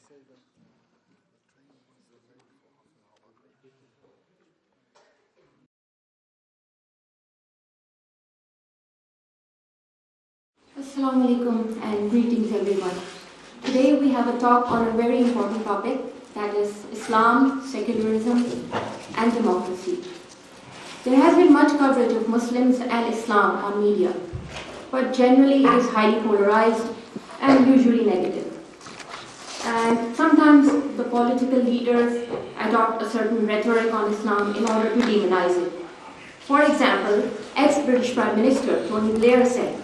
Assalamu alaikum and greetings everyone. Today we have a talk on a very important topic, that is Islam, secularism and democracy. There has been much coverage of Muslims and Islam on media, but generally it is highly polarized and usually negative. And sometimes the political leaders adopt a certain rhetoric on Islam in order to demonize it. For example, ex-British Prime Minister Tony Blair said,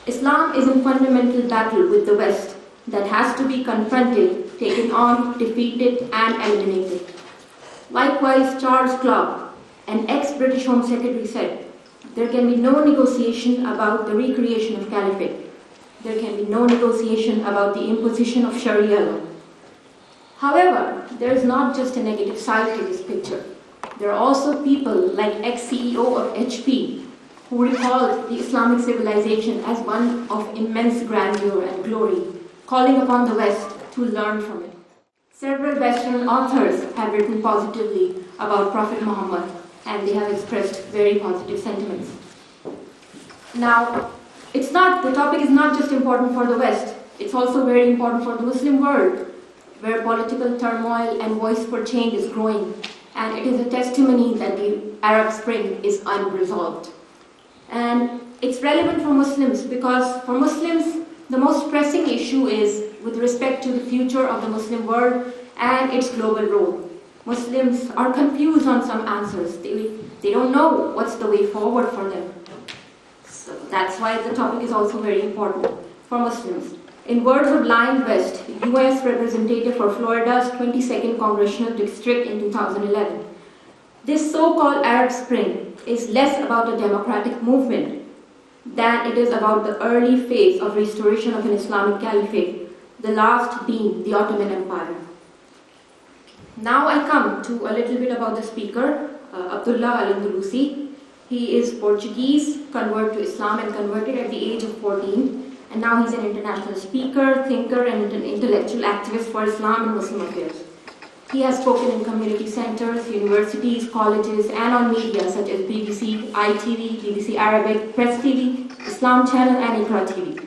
"Islam is in fundamental battle with the West that has to be confronted, taken on, defeated and eliminated." Likewise, Charles Clarke, an ex-British Home Secretary, said, "There can be no negotiation about the recreation of caliphate. There can be no negotiation about the imposition of Sharia law." However, there is not just a negative side to this picture. There are also people like ex-CEO of HP who recalled the Islamic civilization as one of immense grandeur and glory, calling upon the West to learn from it. Several Western authors have written positively about Prophet Muhammad, and they have expressed very positive sentiments. Now, the topic is not just important for the West, it's also very important for the Muslim world, where political turmoil and voice for change is growing, and it is a testimony that the Arab Spring is unresolved. And it's relevant for Muslims because for Muslims, the most pressing issue is with respect to the future of the Muslim world and its global role. Muslims are confused on some answers. They don't know what's the way forward for them. So that's why the topic is also very important for Muslims. In words of Lion West, US representative for Florida's 22nd Congressional District in 2011, this so-called Arab Spring is less about a democratic movement than it is about the early phase of restoration of an Islamic caliphate, the last being the Ottoman Empire. Now I come to a little bit about the speaker, Allah, al-Andalsi. He is Portuguese, converted to Islam and converted at the age of 14. And now he's an international speaker, thinker, and an intellectual activist for Islam and Muslim affairs. He has spoken in community centers, universities, colleges, and on media such as BBC, ITV, BBC Arabic, Press TV, Islam Channel, and Iqra TV.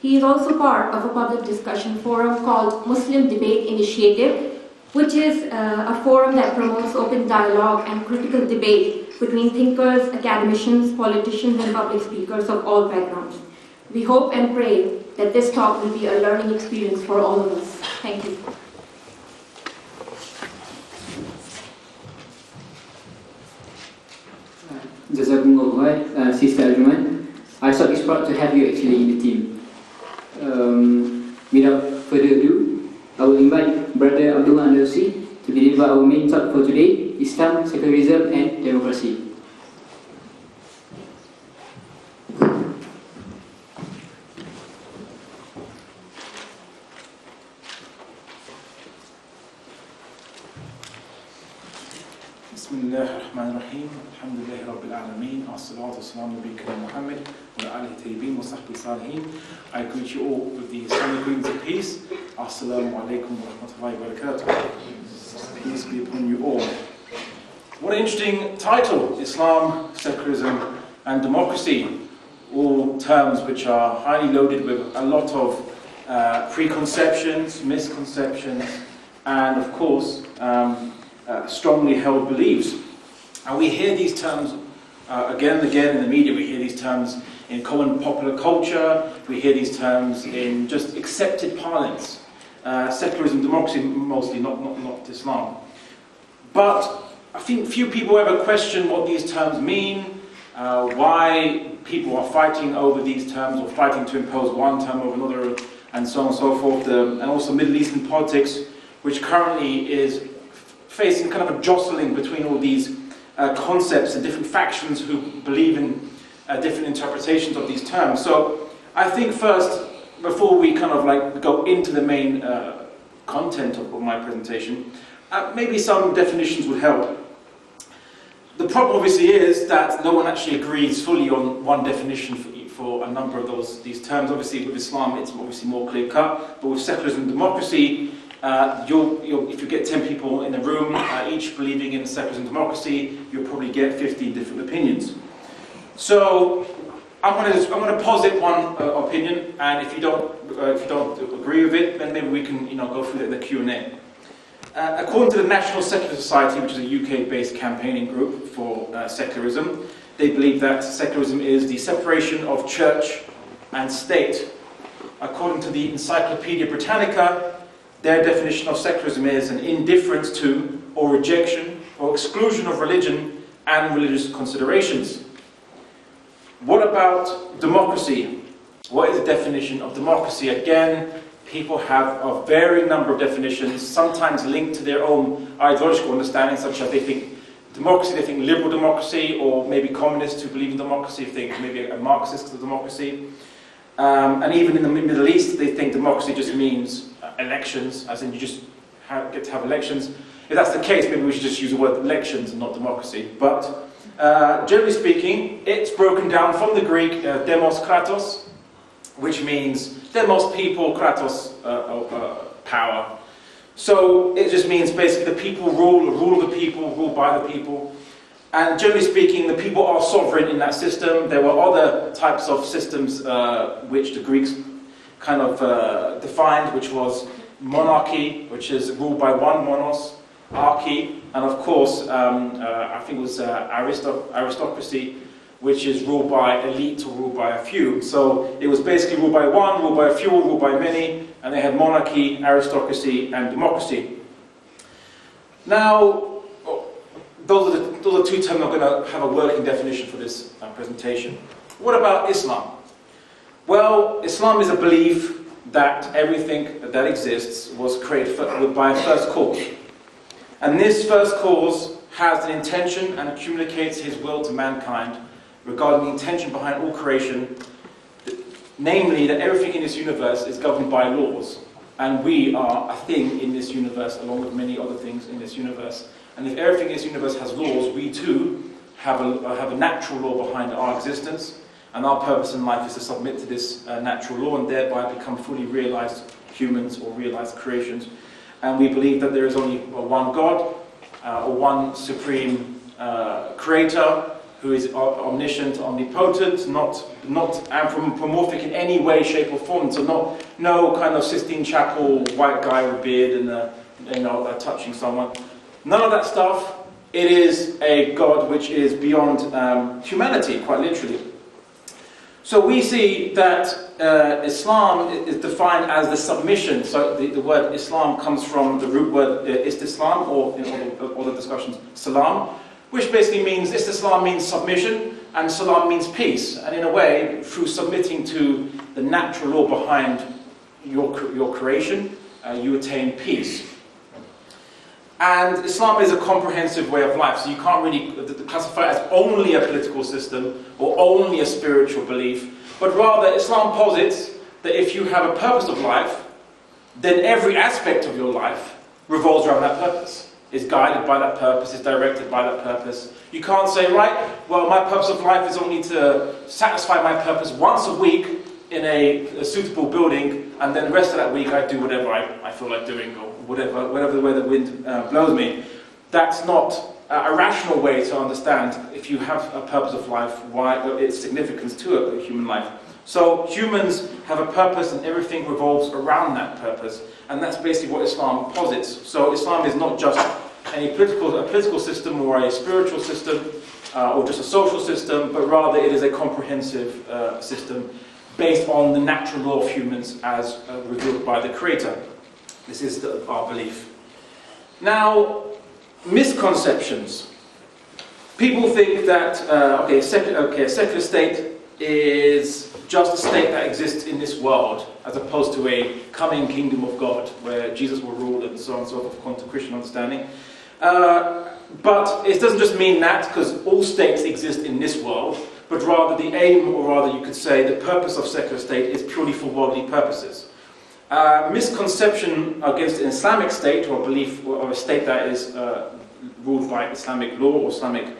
He is also part of a public discussion forum called Muslim Debate Initiative, which is a forum that promotes open dialogue and critical debate between thinkers, academicians, politicians, and public speakers of all backgrounds. We hope and pray that this talk will be a learning experience for all of us. Thank you. Jazakumullah, Sister Arjuman. I'm so proud to have you actually in the team. Without further ado, I will invite Brother Abdullah Al-Andalsi to deliver our main talk for today, Islam, Secularism and Democracy. Bismillahirrahmanirrahim. Alhamdulillahi Rabbil Alameen. As-salatu was-salamu ala Muhammad wa alihi tayyibin wa sahbihi salihin. I greet you all with the Islamic greetings of peace. Assalamu alaikum wa rahmatullahi wa barakatuh. Peace be upon you all. What an interesting title, Islam, Secularism and Democracy. All terms which are highly loaded with a lot of preconceptions, misconceptions, and of course, strongly held beliefs. And we hear these terms again and again in the media. We hear these terms in common popular culture. We hear these terms in just accepted parlance. Secularism, democracy, mostly, not Islam. But I think few people ever question what these terms mean, why people are fighting over these terms or fighting to impose one term over another, and so on and so forth. And also Middle Eastern politics, which currently is facing kind of a jostling between all these concepts and different factions who believe in different interpretations of these terms. So I think first, before we kind of like go into the main content of my presentation, maybe some definitions would help. The problem obviously is that no one actually agrees fully on one definition for a number of these terms. Obviously with Islam it's obviously more clear cut, but with secularism and democracy if you get 10 people in a room, each believing in secularism and democracy, you'll probably get 15 different opinions. So I'm going to posit one opinion, and if you don't agree with it, then maybe we can go through the Q&A. According to the National Secular Society, which is a UK-based campaigning group for secularism, they believe that secularism is the separation of church and state. According to the Encyclopedia Britannica, their definition of secularism is an indifference to, or rejection, or exclusion of religion and religious considerations. What about democracy? What is the definition of democracy? Again, people have a varying number of definitions, sometimes linked to their own ideological understanding, such as they think democracy, they think liberal democracy, or maybe communists who believe in democracy think maybe a Marxist democracy. And even in the Middle East, they think democracy just means elections, as in you just get to have elections. If that's the case, maybe we should just use the word elections and not democracy. But generally speaking, it's broken down from the Greek demos kratos, which means demos people, kratos power. So it just means basically the people rule of the people, rule by the people. And generally speaking, the people are sovereign in that system. There were other types of systems which the Greeks kind of defined, which was monarchy, which is ruled by one monos, archy, and of course, I think it was aristocracy, which is ruled by elite or ruled by a few. So it was basically ruled by one, ruled by a few, ruled by many, and they had monarchy, aristocracy, and democracy. Now, those are two terms I'm going to have a working definition for this presentation. What about Islam? Well, Islam is a belief that everything that exists was created by a first cause. And this first cause has an intention and communicates his will to mankind regarding the intention behind all creation, namely that everything in this universe is governed by laws. And we are a thing in this universe, along with many other things in this universe. And if everything in this universe has laws, we too have a natural law behind our existence. And our purpose in life is to submit to this natural law and thereby become fully realized humans or realized creations. And we believe that there is only one God, or one supreme creator, who is omniscient, omnipotent, not anthropomorphic in any way, shape or form. So no kind of Sistine Chapel white guy with beard and touching someone. None of that stuff. It is a God which is beyond humanity, quite literally. So we see that Islam is defined as the submission. So the word Islam comes from the root word istislam, or in all the discussions, salam, which basically means istislam means submission, and salam means peace. And in a way, through submitting to the natural law behind your creation, you attain peace. And Islam is a comprehensive way of life, so you can't really classify it as only a political system or only a spiritual belief, but rather Islam posits that if you have a purpose of life, then every aspect of your life revolves around that purpose, is guided by that purpose, is directed by that purpose. You can't say, right, well, my purpose of life is only to satisfy my purpose once a week in a suitable building, and then the rest of that week I do whatever I feel like doing, or whatever the way the wind blows me. That's not a rational way to understand, if you have a purpose of life, why its significance to a human life. So humans have a purpose and everything revolves around that purpose, and that's basically what Islam posits. So Islam is not just a political system or a spiritual system or just a social system, but rather it is a comprehensive system based on the natural law of humans as revealed by the Creator. This is our belief. Now, misconceptions. People think that a secular state is just a state that exists in this world, as opposed to a coming kingdom of God, where Jesus will rule and so on and so forth, according to Christian understanding. But it doesn't just mean that, because all states exist in this world, but rather the aim, or rather you could say the purpose of secular state is purely for worldly purposes. Misconception against an Islamic state, or a belief of a state that is ruled by Islamic law or Islamic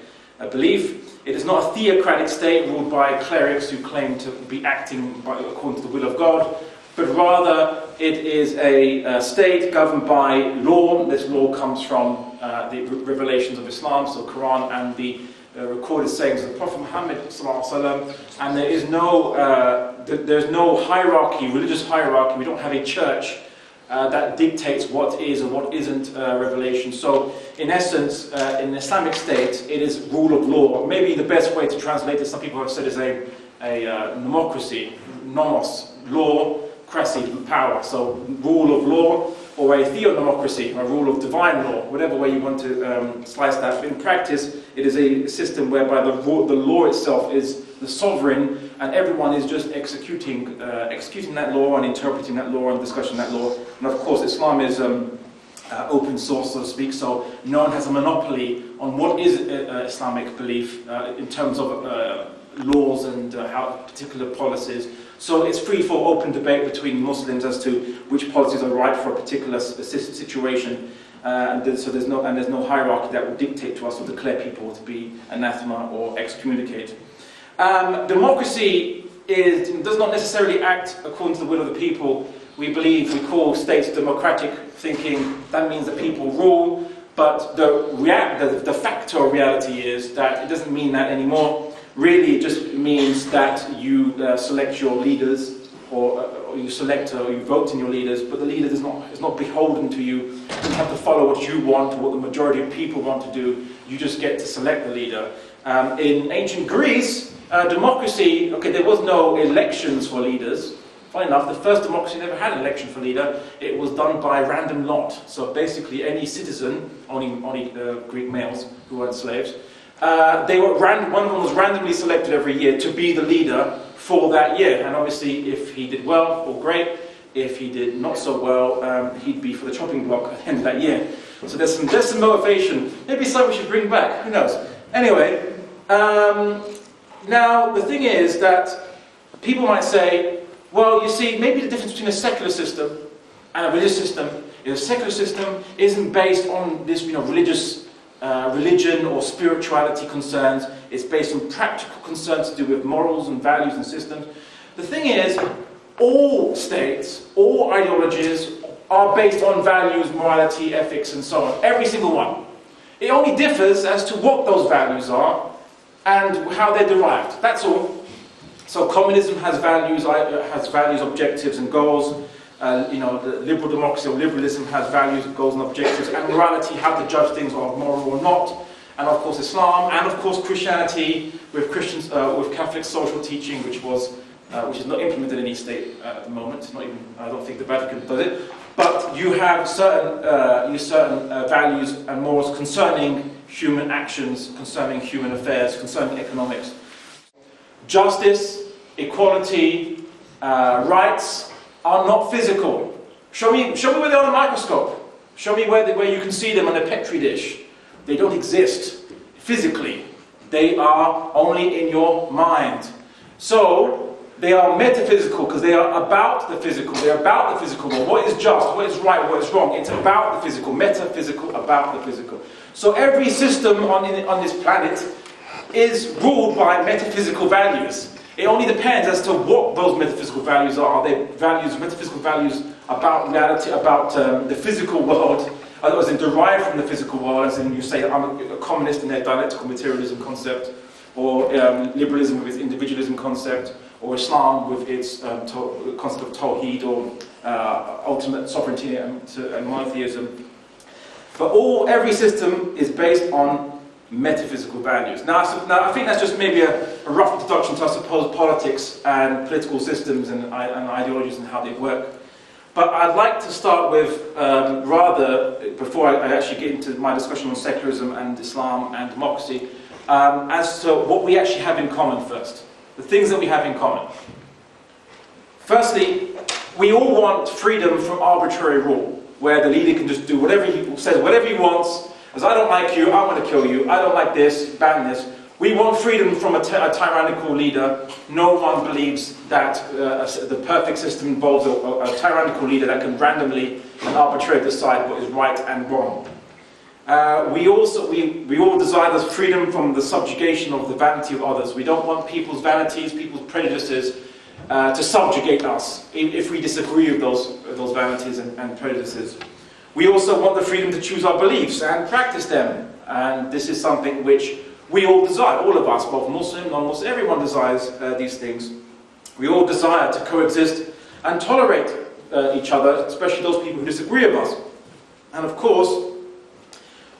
belief. It is not a theocratic state ruled by clerics who claim to be acting according to the will of God, but rather it is a state governed by law. This law comes from the revelations of Islam, so Quran, and the recorded sayings of the Prophet Muhammad ﷺ, and there's no hierarchy, religious hierarchy. We don't have a church that dictates what is and what isn't revelation. So, in essence, in an Islamic state, it is rule of law. Maybe the best way to translate it, some people have said, is a democracy, nomos, law, cracy, power. So, rule of law, or a theodemocracy, a rule of divine law, whatever way you want to slice that. But in practice, it is a system whereby the law itself is the sovereign, and everyone is just executing that law and interpreting that law and discussing that law. And of course, Islam is open source, so to speak, so no one has a monopoly on what is Islamic belief in terms of laws and how particular policies. So it's free for open debate between Muslims as to which policies are right for a particular situation. So there's no hierarchy that will dictate to us or declare people to be anathema or excommunicate. Democracy does not necessarily act according to the will of the people. We call states democratic, thinking that means that people rule, but the de facto reality is that it doesn't mean that anymore. Really, it just means that you select your leaders, or you select or you vote in your leaders, but the leader is not beholden to you. You don't have to follow what you want, or what the majority of people want to do. You just get to select the leader. In ancient Greece, democracy, there was no elections for leaders. Funny enough, the first democracy never had an election for leader. It was done by random lot. So basically, any citizen, only Greek males who weren't slaves, one of them was randomly selected every year to be the leader for that year. And obviously, if he did well, all great. If he did not so well, he'd be for the chopping block at the end of that year. So there's some motivation. Maybe something we should bring back. Who knows? Anyway, now the thing is that people might say, well, you see, maybe the difference between a secular system and a religious system is a secular system isn't based on this, religious religion or spirituality concerns. It's based on practical concerns to do with morals and values and systems. The thing is, all states, all ideologies are based on values, morality, ethics, and so on. Every single one. It only differs as to what those values are and how they're derived. That's all. So communism has values, objectives, and goals. The liberal democracy or liberalism has values, goals, and objectives, and morality, how to judge things are moral or not. And of course Islam, and of course Christianity, with Catholic social teaching, which is not implemented in any state at the moment. Not even, I don't think the Vatican does it. But you have certain values and morals concerning human actions, concerning human affairs, concerning economics. Justice, equality, rights are not physical. Show me where they are on a microscope. Show me where you can see them on a petri dish. They don't exist physically. They are only in your mind. So they are metaphysical because they are about the physical. They are about the physical. What is just, what is right, what is wrong. It's about the physical. Metaphysical, about the physical. So every system on this planet is ruled by metaphysical values. It only depends as to what those metaphysical values are. Are they metaphysical values about reality, about the physical world, as in derived from the physical world, as in you say, I'm a communist in their dialectical materialism concept, or liberalism with its individualism concept, or Islam with its concept of tawheed, or ultimate sovereignty and monotheism. But every system is based on metaphysical values. Now I think that's just maybe a rough introduction to, I suppose, politics and political systems and ideologies and how they work. But I'd like to start with, before I actually get into my discussion on secularism and Islam and democracy, as to what we actually have in common first. The things that we have in common. Firstly, we all want freedom from arbitrary rule, where the leader can just do whatever he wants. As I don't like you, I want to kill you. I don't like this, ban this. We want freedom from a tyrannical leader. No one believes that the perfect system involves a tyrannical leader that can randomly and arbitrarily decide what is right and wrong. We all desire this freedom from the subjugation of the vanity of others. We don't want people's vanities, people's prejudices to subjugate us if we disagree with those vanities and prejudices. We also want the freedom to choose our beliefs and practice them. And this is something which we all desire, all of us, both Muslim, non-Muslim, everyone desires these things. We all desire to coexist and tolerate each other, especially those people who disagree with us. And of course,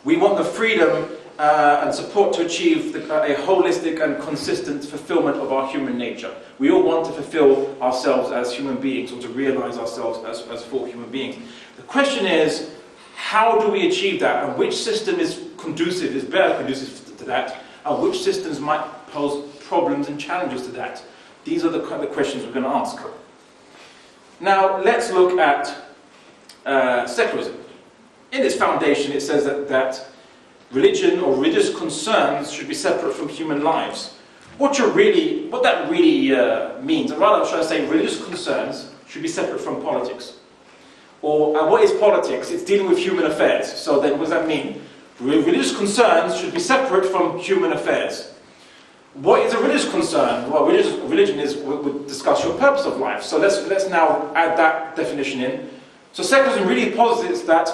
we want the freedom and support to achieve a holistic and consistent fulfillment of our human nature. We all want to fulfill ourselves as human beings, or to realize ourselves as full human beings. The question is, how do we achieve that, and which system is better conducive to that, and which systems might pose problems and challenges to that? These are the questions we're going to ask. Now, let's look at secularism. In its foundation, it says that religion or religious concerns should be separate from human lives. What that really means, or rather, should I say, religious concerns should be separate from politics. Or what is politics? It's dealing with human affairs. So then, what does that mean? Religious concerns should be separate from human affairs. What is a religious concern? Well, religion is, would discuss your purpose of life. So let's now add that definition in. So secularism really posits that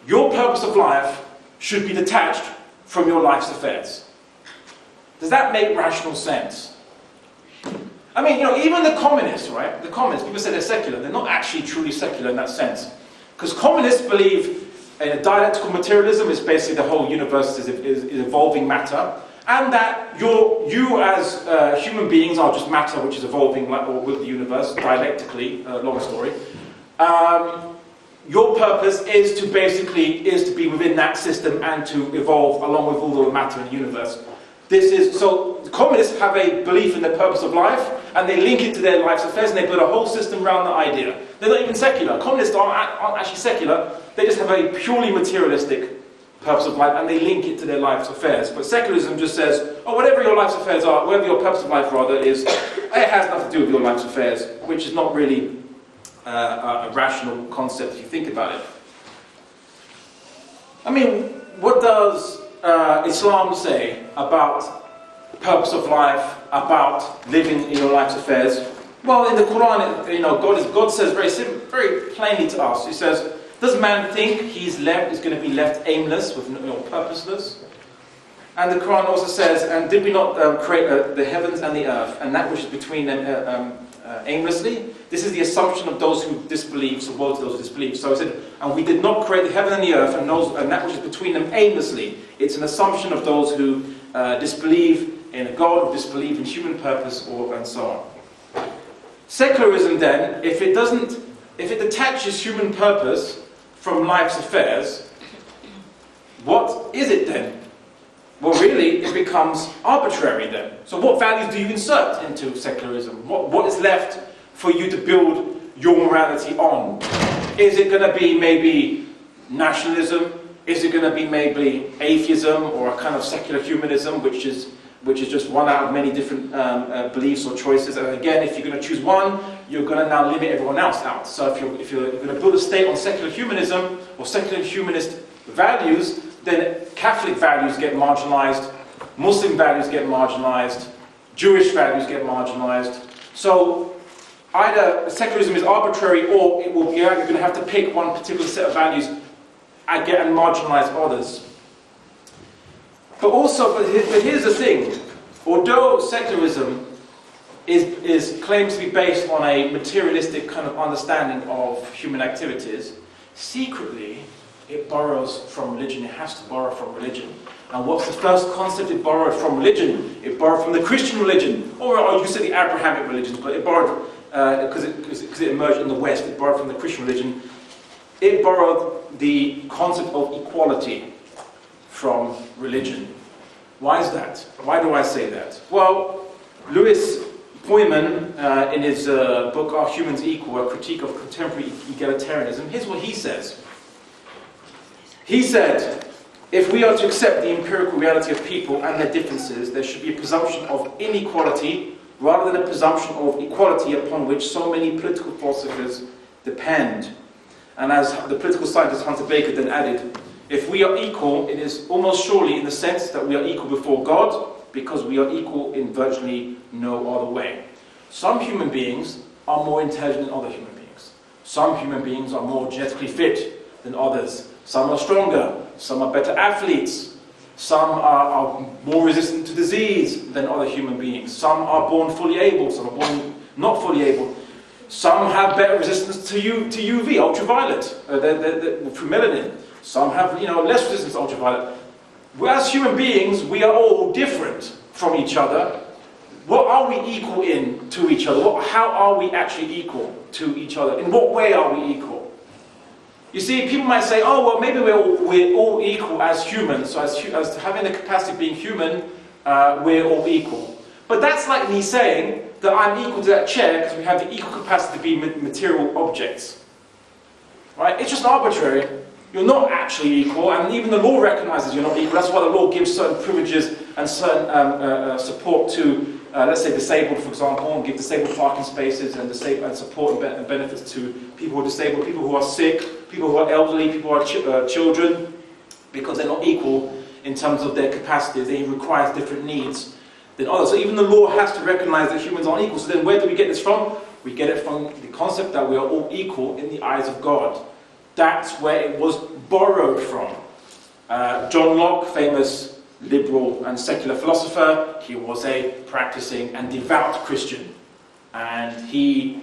your purpose of life should be detached from your life's affairs. Does that make rational sense? I mean, even the communists, right? The communists, people say they're secular. They're not actually truly secular in that sense. Because communists believe in a dialectical materialism. It's basically the whole universe is evolving matter. And that you as human beings are just matter which is evolving with the universe, dialectically, long story. Your purpose is to be within that system and to evolve along with all the matter in the universe. So communists have a belief in the purpose of life, and they link it to their life's affairs, and they build a whole system around the idea. They're not even secular. Communists aren't actually secular. They just have a purely materialistic purpose of life, and they link it to their life's affairs. But secularism just says, whatever your life's affairs are, whatever your purpose of life rather is, it has nothing to do with your life's affairs, which is not really a rational concept if you think about it. I mean, what does Islam say about purpose of life, about living in your life's affairs? Well, in the Quran, God says very plainly to us. He says, does man think he's going to be left aimless, with purposeless? And the Quran also says, and did we not create the heavens and the earth, and that which is between them aimlessly? This is the assumption of those who disbelieve, so woe to those who disbelieve. So it said, and we did not create the heaven and the earth, and that which is between them aimlessly. It's an assumption of those who disbelieve in a God, disbelieve in human purpose, and so on. Secularism then, if it detaches human purpose from life's affairs, what is it then? Well, really, it becomes arbitrary then. So what values do you insert into secularism? What is left for you to build your morality on? Is it going to be maybe nationalism? Is it going to be maybe atheism, or a kind of secular humanism, which is just one out of many different beliefs or choices? And again, if you're going to choose one, you're going to now limit everyone else out. So if you're going to build a state on secular humanism or secular humanist values, then Catholic values get marginalized, Muslim values get marginalized, Jewish values get marginalized. So either secularism is arbitrary, or you're going to have to pick one particular set of values and marginalize others. But here's the thing: although secularism is claimed to be based on a materialistic kind of understanding of human activities, secretly it borrows from religion. It has to borrow from religion. And what's the first concept it borrowed from religion? It borrowed from the Christian religion, or you said the Abrahamic religions, but it borrowed because it emerged in the West. It borrowed from the Christian religion. It borrowed the concept of equality from religion. Why is that? Why do I say that? Well, Louis Poyman, in his book Are Humans Equal? A Critique of Contemporary Egalitarianism, here's what he says. He said, if we are to accept the empirical reality of people and their differences, there should be a presumption of inequality rather than a presumption of equality upon which so many political philosophers depend. And as the political scientist Hunter Baker then added, if we are equal, it is almost surely in the sense that we are equal before God, because we are equal in virtually no other way. Some human beings are more intelligent than other human beings. Some human beings are more genetically fit than others. Some are stronger, some are better athletes. Some are more resistant to disease than other human beings. Some are born fully able, some are born not fully able. Some have better resistance to UV, ultraviolet, through melanin. Some have less resistance to ultraviolet. As human beings, we are all different from each other. What are we equal in to each other? How are we actually equal to each other? In what way are we equal? You see, people might say, oh, well, maybe we're all equal as humans. So as having the capacity of being human, we're all equal. But that's like me saying that I'm equal to that chair because we have the equal capacity to be material objects. Right? It's just arbitrary. You're not actually equal, and even the law recognizes you're not equal. That's why the law gives certain privileges and certain support to, let's say, disabled, for example, and give disabled parking spaces and support and benefits to people who are disabled, people who are sick, people who are elderly, people who are children, because they're not equal in terms of their capacity. They require different needs than others. So even the law has to recognize that humans aren't equal. So then where do we get this from? We get it from the concept that we are all equal in the eyes of God. That's where it was borrowed from. John Locke, famous liberal and secular philosopher, he was a practicing and devout Christian. And he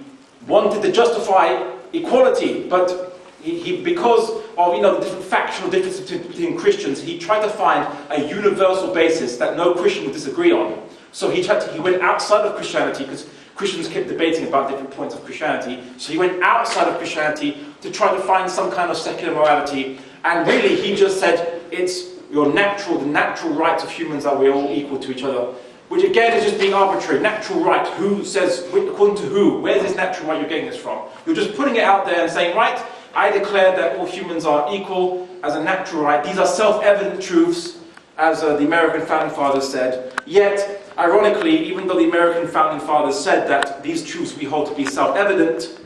wanted to justify equality, but he because of the different factional differences between Christians, he tried to find a universal basis that no Christian would disagree on. So he went outside of Christianity, because Christians kept debating about different points of Christianity. So he went outside of Christianity to try to find some kind of secular morality. And really, he just said, it's the natural rights of humans that we're all equal to each other. Which again is just being arbitrary. Natural right, who says, according to who? Where's this natural right you're getting this from? You're just putting it out there and saying, right, I declare that all humans are equal as a natural right. These are self-evident truths, as the American founding fathers said. Yet, ironically, even though the American founding fathers said that these truths we hold to be self-evident,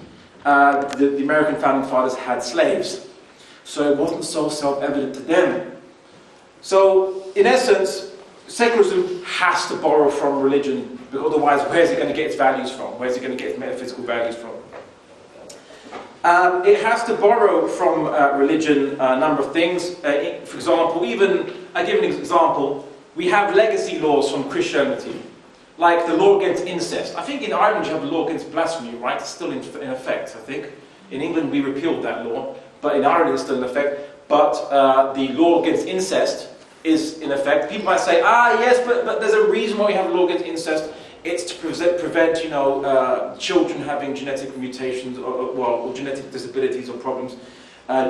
the American founding fathers had slaves. So it wasn't so self-evident to them. So, in essence, secularism has to borrow from religion, because otherwise where's it going to get its values from? Where's it going to get its metaphysical values from? It has to borrow from religion a number of things. For example, I give an example, we have legacy laws from Christianity, like the law against incest. I think in Ireland you have the law against blasphemy, right? It's still in effect, I think. In England we repealed that law, but in Ireland it's still in effect. But the law against incest is in effect. People might say, yes, but there's a reason why we have a law against incest. It's to prevent children having genetic mutations or genetic disabilities or problems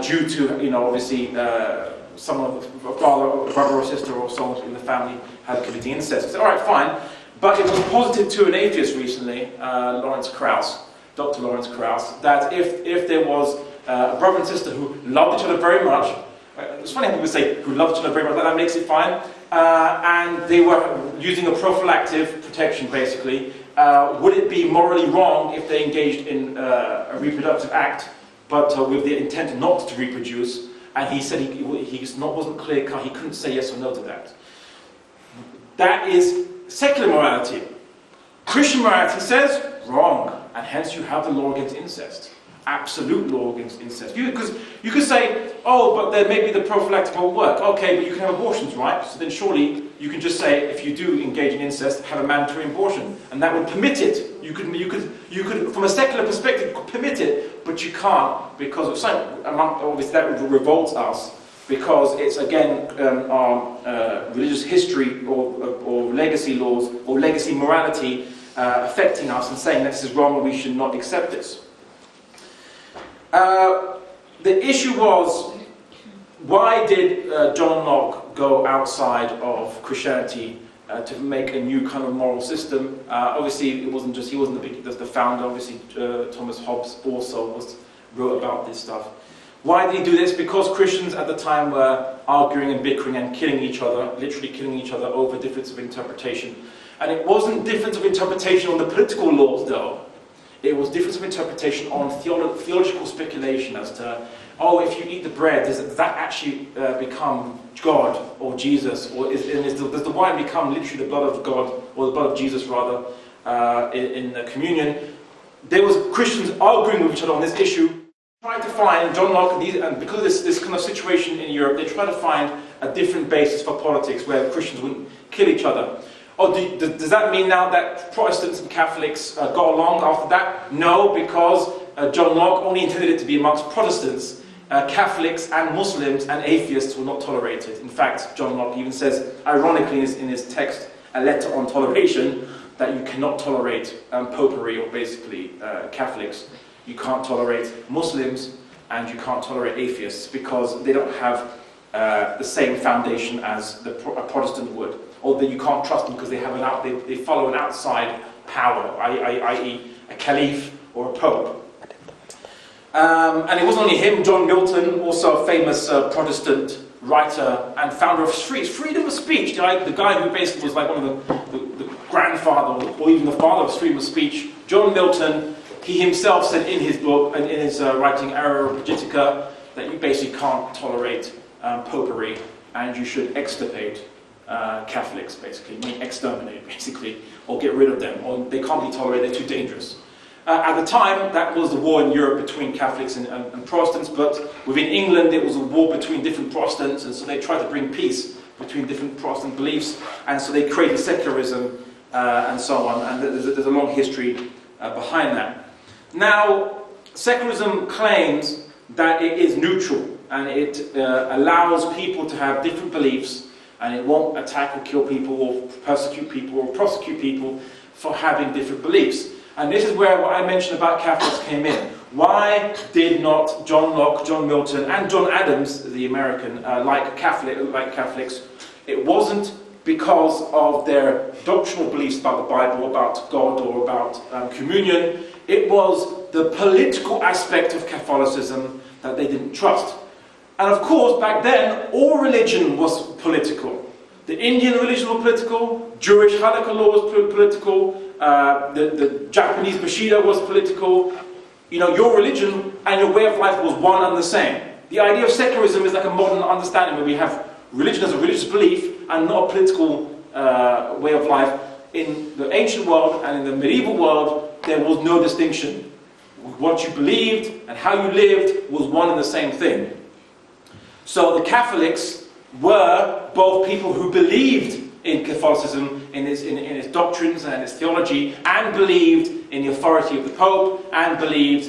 due to, obviously, someone, a brother or sister or someone in the family had committing incest. So, all right, fine. But it was posited to an atheist recently, Dr. Lawrence Krauss, that if there was a brother and sister who loved each other very much, it's funny how people say who loved each other very much, that makes it fine, and they were using a prophylactic protection basically, would it be morally wrong if they engaged in a reproductive act, but with the intent not to reproduce? And he said he wasn't clear cut, he couldn't say yes or no to that. That is secular morality. Christian morality says wrong, and hence you have the law against incest. Absolute law against incest. Because you could say, oh, but then maybe the prophylactic won't work. Okay, but you can have abortions, right? So then surely you can just say, if you do engage in incest, have a mandatory abortion, and that would permit it. You could, from a secular perspective, permit it, but you can't because of something. Obviously, that revolts us because it's again our religious history or legacy laws or legacy morality affecting us and saying that this is wrong and we should not accept this. The issue was, why did John Locke go outside of Christianity to make a new kind of moral system? Obviously, it wasn't just he wasn't the founder. Obviously, Thomas Hobbes also wrote about this stuff. Why did he do this? Because Christians at the time were arguing and bickering and killing each other, literally killing each other over difference of interpretation. And it wasn't difference of interpretation on the political laws, though. It was difference of interpretation on theological speculation as to, oh, if you eat the bread, does that actually become God or Jesus? Or does the wine become literally the blood of God, or the blood of Jesus rather? in the communion, there was Christians arguing with each other on this issue, trying to find, John Locke, and because of this kind of situation in Europe, they tried to find a different basis for politics where Christians wouldn't kill each other. Oh, does that mean now that Protestants and Catholics got along after that? No, because John Locke only intended it to be amongst Protestants. Catholics and Muslims and atheists were not tolerated. In fact, John Locke even says, ironically in his text, A Letter on Toleration, that you cannot tolerate popery, or basically Catholics. You can't tolerate Muslims, and you can't tolerate atheists, because they don't have the same foundation as a Protestant would. Or that you can't trust them because they follow an outside power, i.e. a caliph or a pope. And it wasn't only him, John Milton, also a famous Protestant writer and founder of freedom of speech, the guy who basically was like one of the grandfather or even the father of freedom of speech. John Milton, he himself said in his book, and in his writing Areopagitica, that you basically can't tolerate popery and you should extirpate Catholics, basically, mean exterminate, basically, or get rid of them, or they can't be tolerated, they're too dangerous. At the time, that was the war in Europe between Catholics and Protestants, but within England it was a war between different Protestants, and so they tried to bring peace between different Protestant beliefs, and so they created secularism and so on, and there's a long history behind that. Now, secularism claims that it is neutral, and it allows people to have different beliefs, and it won't attack or kill people or persecute people or prosecute people for having different beliefs. And this is where what I mentioned about Catholics came in. Why did not John Locke, John Milton, and John Adams, the American, like Catholics? It wasn't because of their doctrinal beliefs about the Bible, about God, or about communion. It was the political aspect of Catholicism that they didn't trust. And of course, back then, all religion was political. The Indian religion was political, Jewish halakha law was political, the Japanese Bushido was political. You know, your religion and your way of life was one and the same. The idea of secularism is like a modern understanding where we have religion as a religious belief and not a political way of life. In the ancient world and in the medieval world, there was no distinction. What you believed and how you lived was one and the same thing. So the Catholics were both people who believed in Catholicism, in its doctrines and its theology, and believed in the authority of the Pope, and believed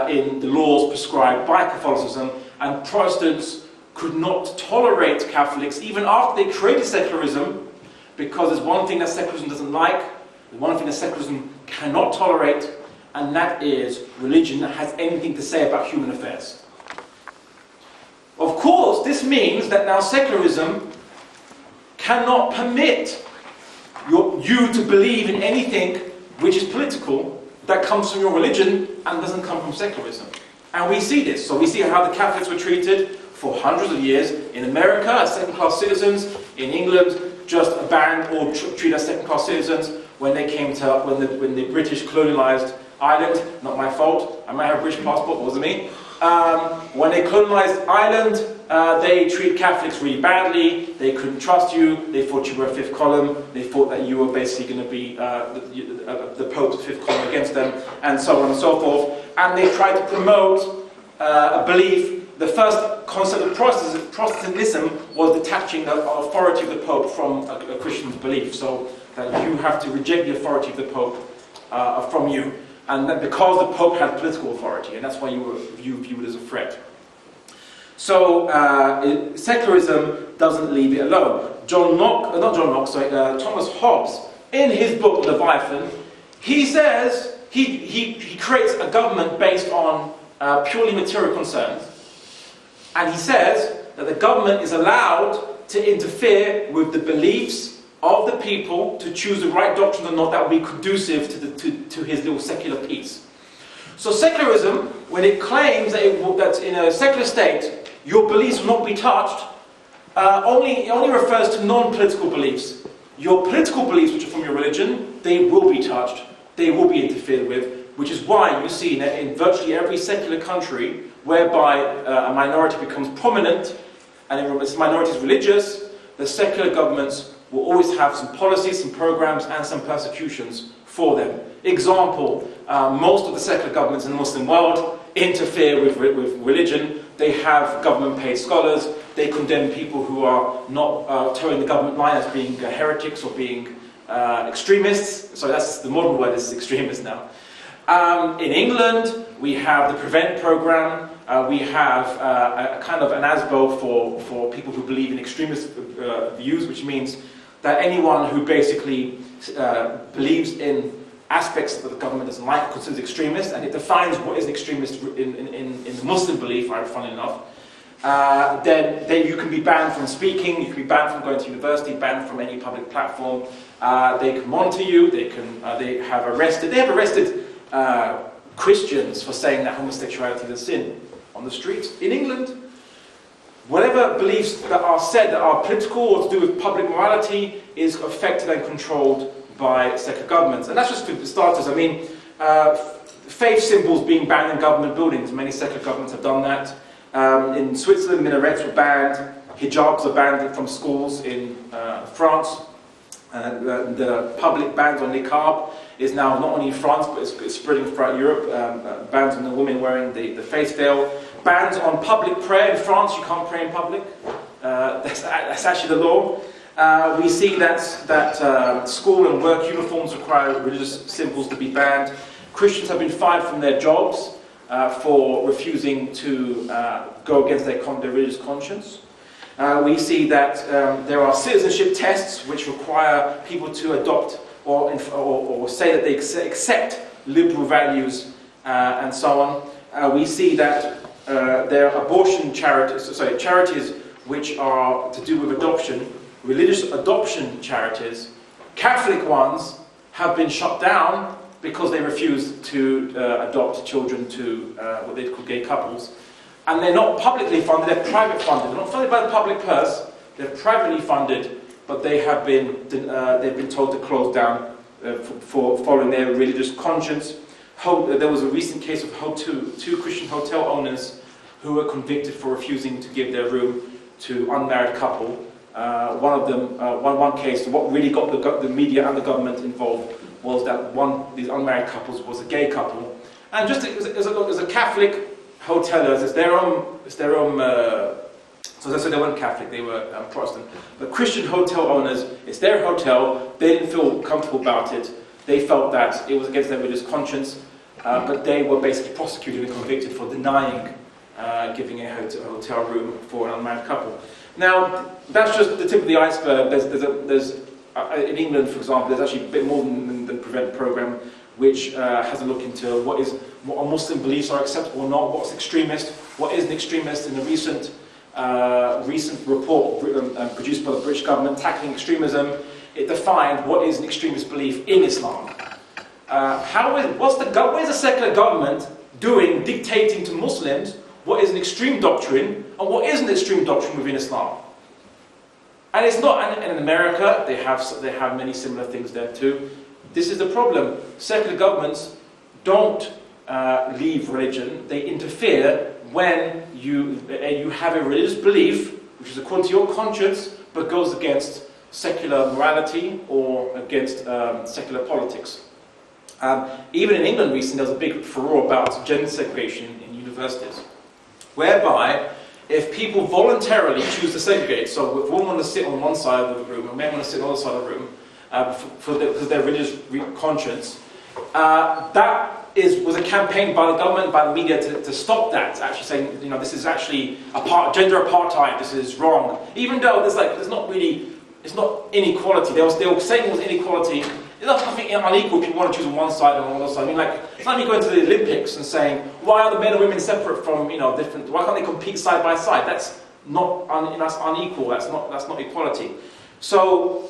in the laws prescribed by Catholicism. And Protestants could not tolerate Catholics even after they created secularism, because there's one thing that secularism doesn't like, there's one thing that secularism cannot tolerate, and that is religion that has anything to say about human affairs. Of course, this means that now secularism cannot permit you to believe in anything which is political that comes from your religion and doesn't come from secularism. And we see this. So we see how the Catholics were treated for hundreds of years. In America, as second-class citizens. In England, just banned or treated as second-class citizens when the British colonialised Ireland. Not my fault. I might have a British passport, it wasn't me. When they colonized Ireland, they treated Catholics really badly. They couldn't trust you. They thought you were a fifth column. They thought that you were basically going to be the Pope's fifth column against them, and so on and so forth. And they tried to promote a belief. The first concept of Protestantism was detaching the authority of the Pope from a Christian's belief, so that you have to reject the authority of the Pope from you. And that because the Pope had political authority, and that's why you viewed as a threat. So secularism doesn't leave it alone. Thomas Hobbes, in his book Leviathan, he says he creates a government based on purely material concerns, and he says that the government is allowed to interfere with the beliefs of the people to choose the right doctrine or not that will be conducive to his little secular peace. So secularism, when it claims that in a secular state your beliefs will not be touched, it only refers to non-political beliefs. Your political beliefs, which are from your religion, they will be touched, they will be interfered with, which is why you see in virtually every secular country whereby a minority becomes prominent, and if this minority is religious, the secular governments will always have some policies, some programs, and some persecutions for them. Example, most of the secular governments in the Muslim world interfere with religion. They have government-paid scholars. They condemn people who are not towing the government line as being heretics or being extremists. So that's the modern word is extremist now. In England, we have the Prevent programme. We have a kind of an ASBO for people who believe in extremist views, which means that anyone who basically believes in aspects that the government doesn't like considers extremist, and it defines what is an extremist in the Muslim belief, funnily enough. Then you can be banned from speaking, you can be banned from going to university, banned from any public platform. They can monitor you. They have arrested Christians for saying that homosexuality is a sin on the streets. In England, whatever beliefs that are said that are political or to do with public morality is affected and controlled by secular governments. And that's just for starters. I mean, faith symbols being banned in government buildings. Many secular governments have done that. In Switzerland, minarets were banned. Hijabs are banned from schools. In France, the public bans on niqab is now not only in France, but it's spreading throughout Europe. Bans on the women wearing the face veil. Bans on public prayer. In France, you can't pray in public. That's actually the law. We see that school and work uniforms require religious symbols to be banned. Christians have been fired from their jobs for refusing to go against their religious conscience. We see that there are citizenship tests which require people to adopt or say that they accept liberal values and so on. We see that there are abortion charities which are to do with adoption, religious adoption charities. Catholic ones have been shut down because they refuse to adopt children to what they call gay couples. And they're not publicly funded, they're private funded. They're not funded by the public purse, they're privately funded, but they have been, they've been told to close down for following their religious conscience. There was a recent case of two Christian hotel owners who were convicted for refusing to give their room to unmarried couple. One case, what really got the media and the government involved was that these unmarried couples was a gay couple. And just as a Catholic hotelers, it's their own. So they weren't Catholic; they were Protestant. But Christian hotel owners, it's their hotel. They didn't feel comfortable about it. They felt that it was against their religious conscience. But they were basically prosecuted and convicted for denying giving a hotel room for an unmarried couple. Now, that's just the tip of the iceberg. There's in England, for example, there's actually a bit more than the Prevent programme, which has a look into what Muslim beliefs are acceptable or not, what's extremist, what is an extremist. In the recent report produced by the British government tackling extremism, it defined what is an extremist belief in Islam. What is a secular government doing, dictating to Muslims what is an extreme doctrine and what isn't an extreme doctrine within Islam? And it's not. And in America, they have many similar things there too. This is the problem. Secular governments don't leave religion. They interfere when you have a religious belief, which is according to your conscience, but goes against secular morality or against secular politics. Even in England recently, there was a big furore about gender segregation in universities, whereby if people voluntarily choose to segregate, so if women want to sit on one side of the room and men want to sit on the other side of the room, because of their religious conscience, was a campaign by the government, by the media to stop that, actually saying, this is actually gender apartheid, this is wrong. Even though there's not really, it's not inequality. They were saying it was inequality. There's nothing unequal if you want to choose on one side or on the other side. I mean, it's like me going to the Olympics and saying, why are the men and women separate from, different? Why can't they compete side by side? That's not that's unequal. That's not equality. So,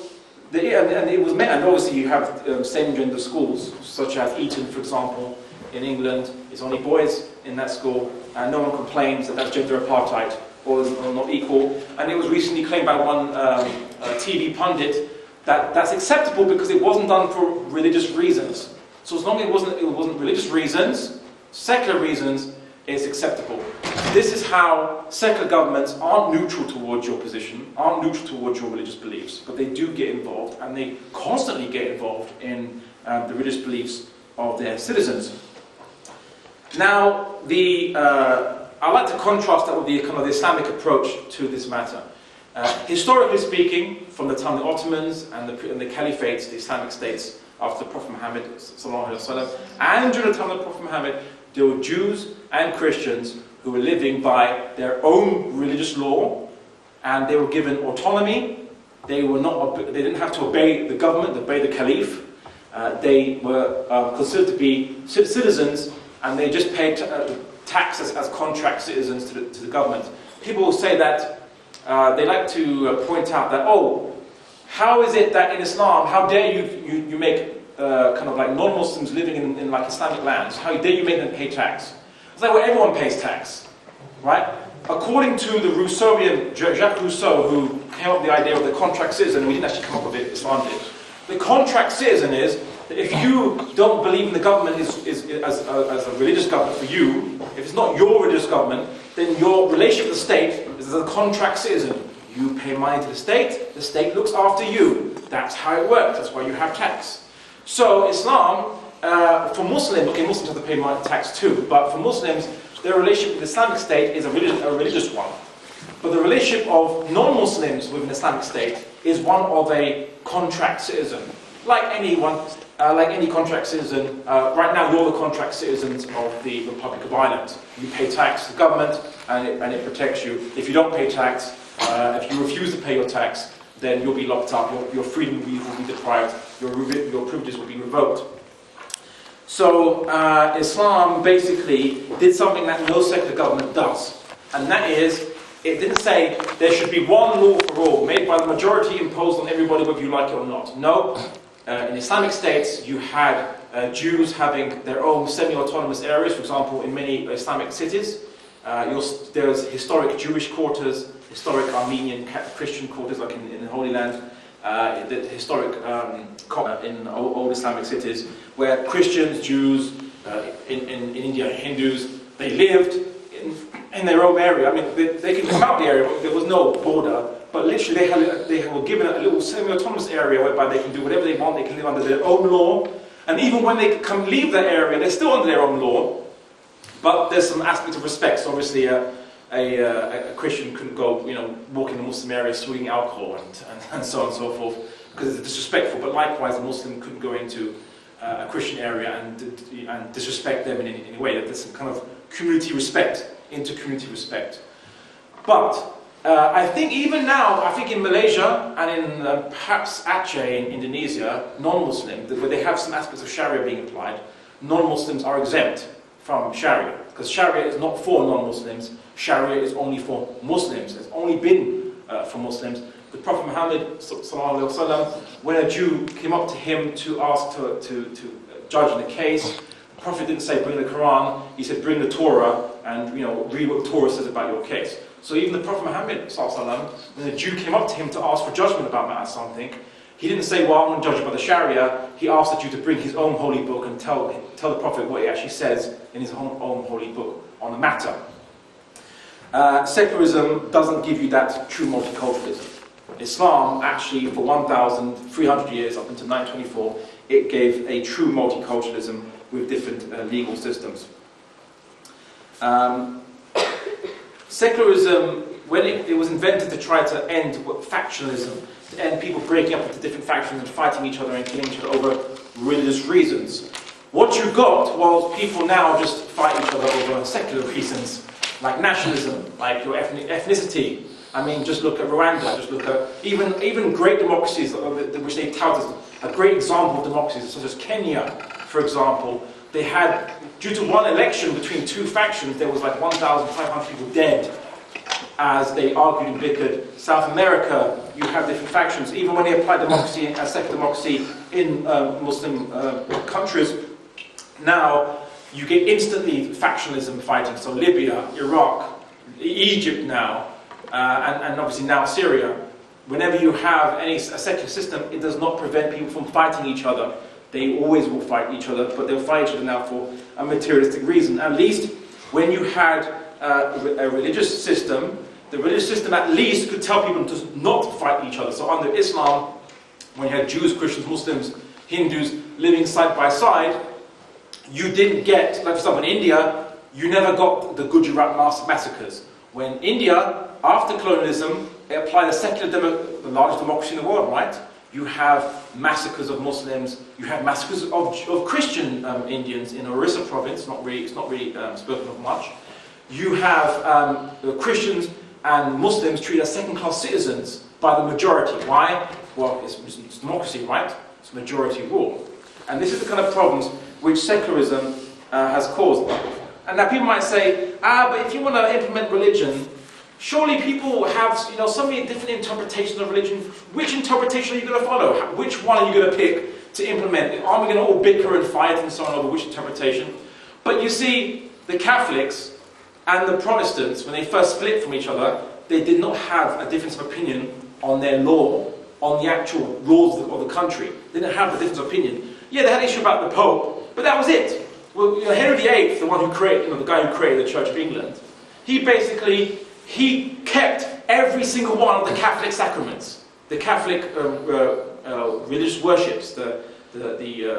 and it was meant. And obviously, you have same-gender schools, such as Eton, for example, in England. It's only boys in that school, and no one complains that that's gender apartheid or not equal. And it was recently claimed by one TV pundit that's acceptable because it wasn't done for religious reasons. So as long as it wasn't religious reasons, secular reasons, is acceptable. This is how secular governments aren't neutral towards your position, aren't neutral towards your religious beliefs, but they do get involved, and they constantly get involved in the religious beliefs of their citizens. Now, I like to contrast that with the kind of the Islamic approach to this matter. Historically speaking, from the time of the Ottomans and the caliphates, the Islamic states after the Prophet Muhammad and during the time of the Prophet Muhammad, there were Jews and Christians who were living by their own religious law, and they were given autonomy. They didn't have to obey the government, obey the caliph. They were considered to be citizens, and they just paid taxes as contract citizens to the government. People will say that they like to point out that, oh, how is it that in Islam, how dare you make kind of like non-Muslims living in like Islamic lands, how dare you make them pay tax? It's like, well, everyone pays tax, right? According to the Rousseauian, Jacques Rousseau, who came up with the idea of the contract citizen, we didn't actually come up with it, Islam did. The contract citizen is that if you don't believe in the government as a religious government for you, if it's not your religious government, then your relationship with the state is as a contract citizen. You pay money to the state looks after you. That's how it works, that's why you have tax. So Islam, for Muslims, okay, Muslims have to pay money tax too, but for Muslims, their relationship with the Islamic State is a religious one. But the relationship of non-Muslims with an Islamic State is one of a contract citizen. Like anyone, like any contract citizen, right now you're the contract citizens of the Republic of Ireland. You pay tax to the government and it protects you. If you don't pay tax, if you refuse to pay your tax, then you'll be locked up, your freedom will be deprived, your privileges will be revoked. So Islam basically did something that no secular government does, and that is, it didn't say there should be one law for all, made by the majority, imposed on everybody whether you like it or not. No, in Islamic states you had Jews having their own semi-autonomous areas. For example, in many Islamic cities, there's historic Jewish quarters, historic Armenian Christian quarters, like in the Holy Land, the historic in old Islamic cities, where Christians, Jews, in India, Hindus, they lived in their own area. I mean, they could come out the area, but there was no border, but literally they were given a little semi-autonomous area whereby they can do whatever they want, they can live under their own law, and even when they leave that area, they're still under their own law, but there's some aspect of respect. So obviously a Christian couldn't go, walk in the Muslim area swinging alcohol and so on and so forth, because it's disrespectful. But likewise, a Muslim couldn't go into a Christian area and disrespect them in any way. There's some kind of community respect, inter-community respect. But I think even now, I think in Malaysia and in perhaps Aceh in Indonesia, non-Muslim, where they have some aspects of Sharia being applied, non-Muslims are exempt from Sharia, because Sharia is not for non-Muslims. Sharia is only for Muslims. It's only been for Muslims. The Prophet Muhammad, when a Jew came up to him to ask to judge in a case, the Prophet didn't say bring the Quran. He said bring the Torah and read what the Torah says about your case. So even the Prophet Muhammad, when a Jew came up to him to ask for judgment about something, he didn't say, well, I'm going to judge you by the Sharia. He asked the Jew to bring his own holy book and tell the Prophet what he actually says in his own holy book on the matter. Secularism doesn't give you that true multiculturalism. Islam actually, for 1,300 years, up until 924, it gave a true multiculturalism with different legal systems. Secularism, when it was invented to try to end factionalism, to end people breaking up into different factions and fighting each other and killing each other over religious reasons. What you got was people now just fight each other over secular reasons, like nationalism, like your ethnicity. I mean, just look at Rwanda, just look at even great democracies, which they tout as a great example of democracies, such as Kenya, for example. They had, due to one election between two factions, there was like 1,500 people dead as they argued and bickered. South America, you have different factions. Even when they applied democracy as secular democracy in Muslim countries, now you get instantly factionalism fighting. So Libya, Iraq, Egypt now, and obviously now Syria. Whenever you have a secular system, it does not prevent people from fighting each other. They always will fight each other, but they'll fight each other now for a materialistic reason. At least When you had a religious system, the religious system at least could tell people to not fight each other. So under Islam, when you had Jews, Christians, Muslims, Hindus living side by side, you didn't get, like for example in India, you never got the Gujarat massacres. When India, after colonialism, it applied a the largest democracy in the world, right? You have massacres of Muslims, you have massacres of Christian Indians in Orissa province, it's not really spoken of much. You have Christians and Muslims treated as second-class citizens by the majority. Why? Well, it's democracy, right? It's majority rule. And this is the kind of problems which secularism has caused. And now people might say, but if you want to implement religion, surely people have, so many different interpretations of religion. Which interpretation are you going to follow? Which one are you going to pick to implement? Aren't we going to all bicker and fight and so on over which interpretation? But you see, the Catholics and the Protestants, when they first split from each other, they did not have a difference of opinion on their law, on the actual laws of the country. They didn't have a difference of opinion. Yeah, they had an issue about the Pope, but that was it. Well, Henry VIII, the one who created, the guy who created the Church of England, he kept every single one of the Catholic sacraments, the Catholic religious worships, the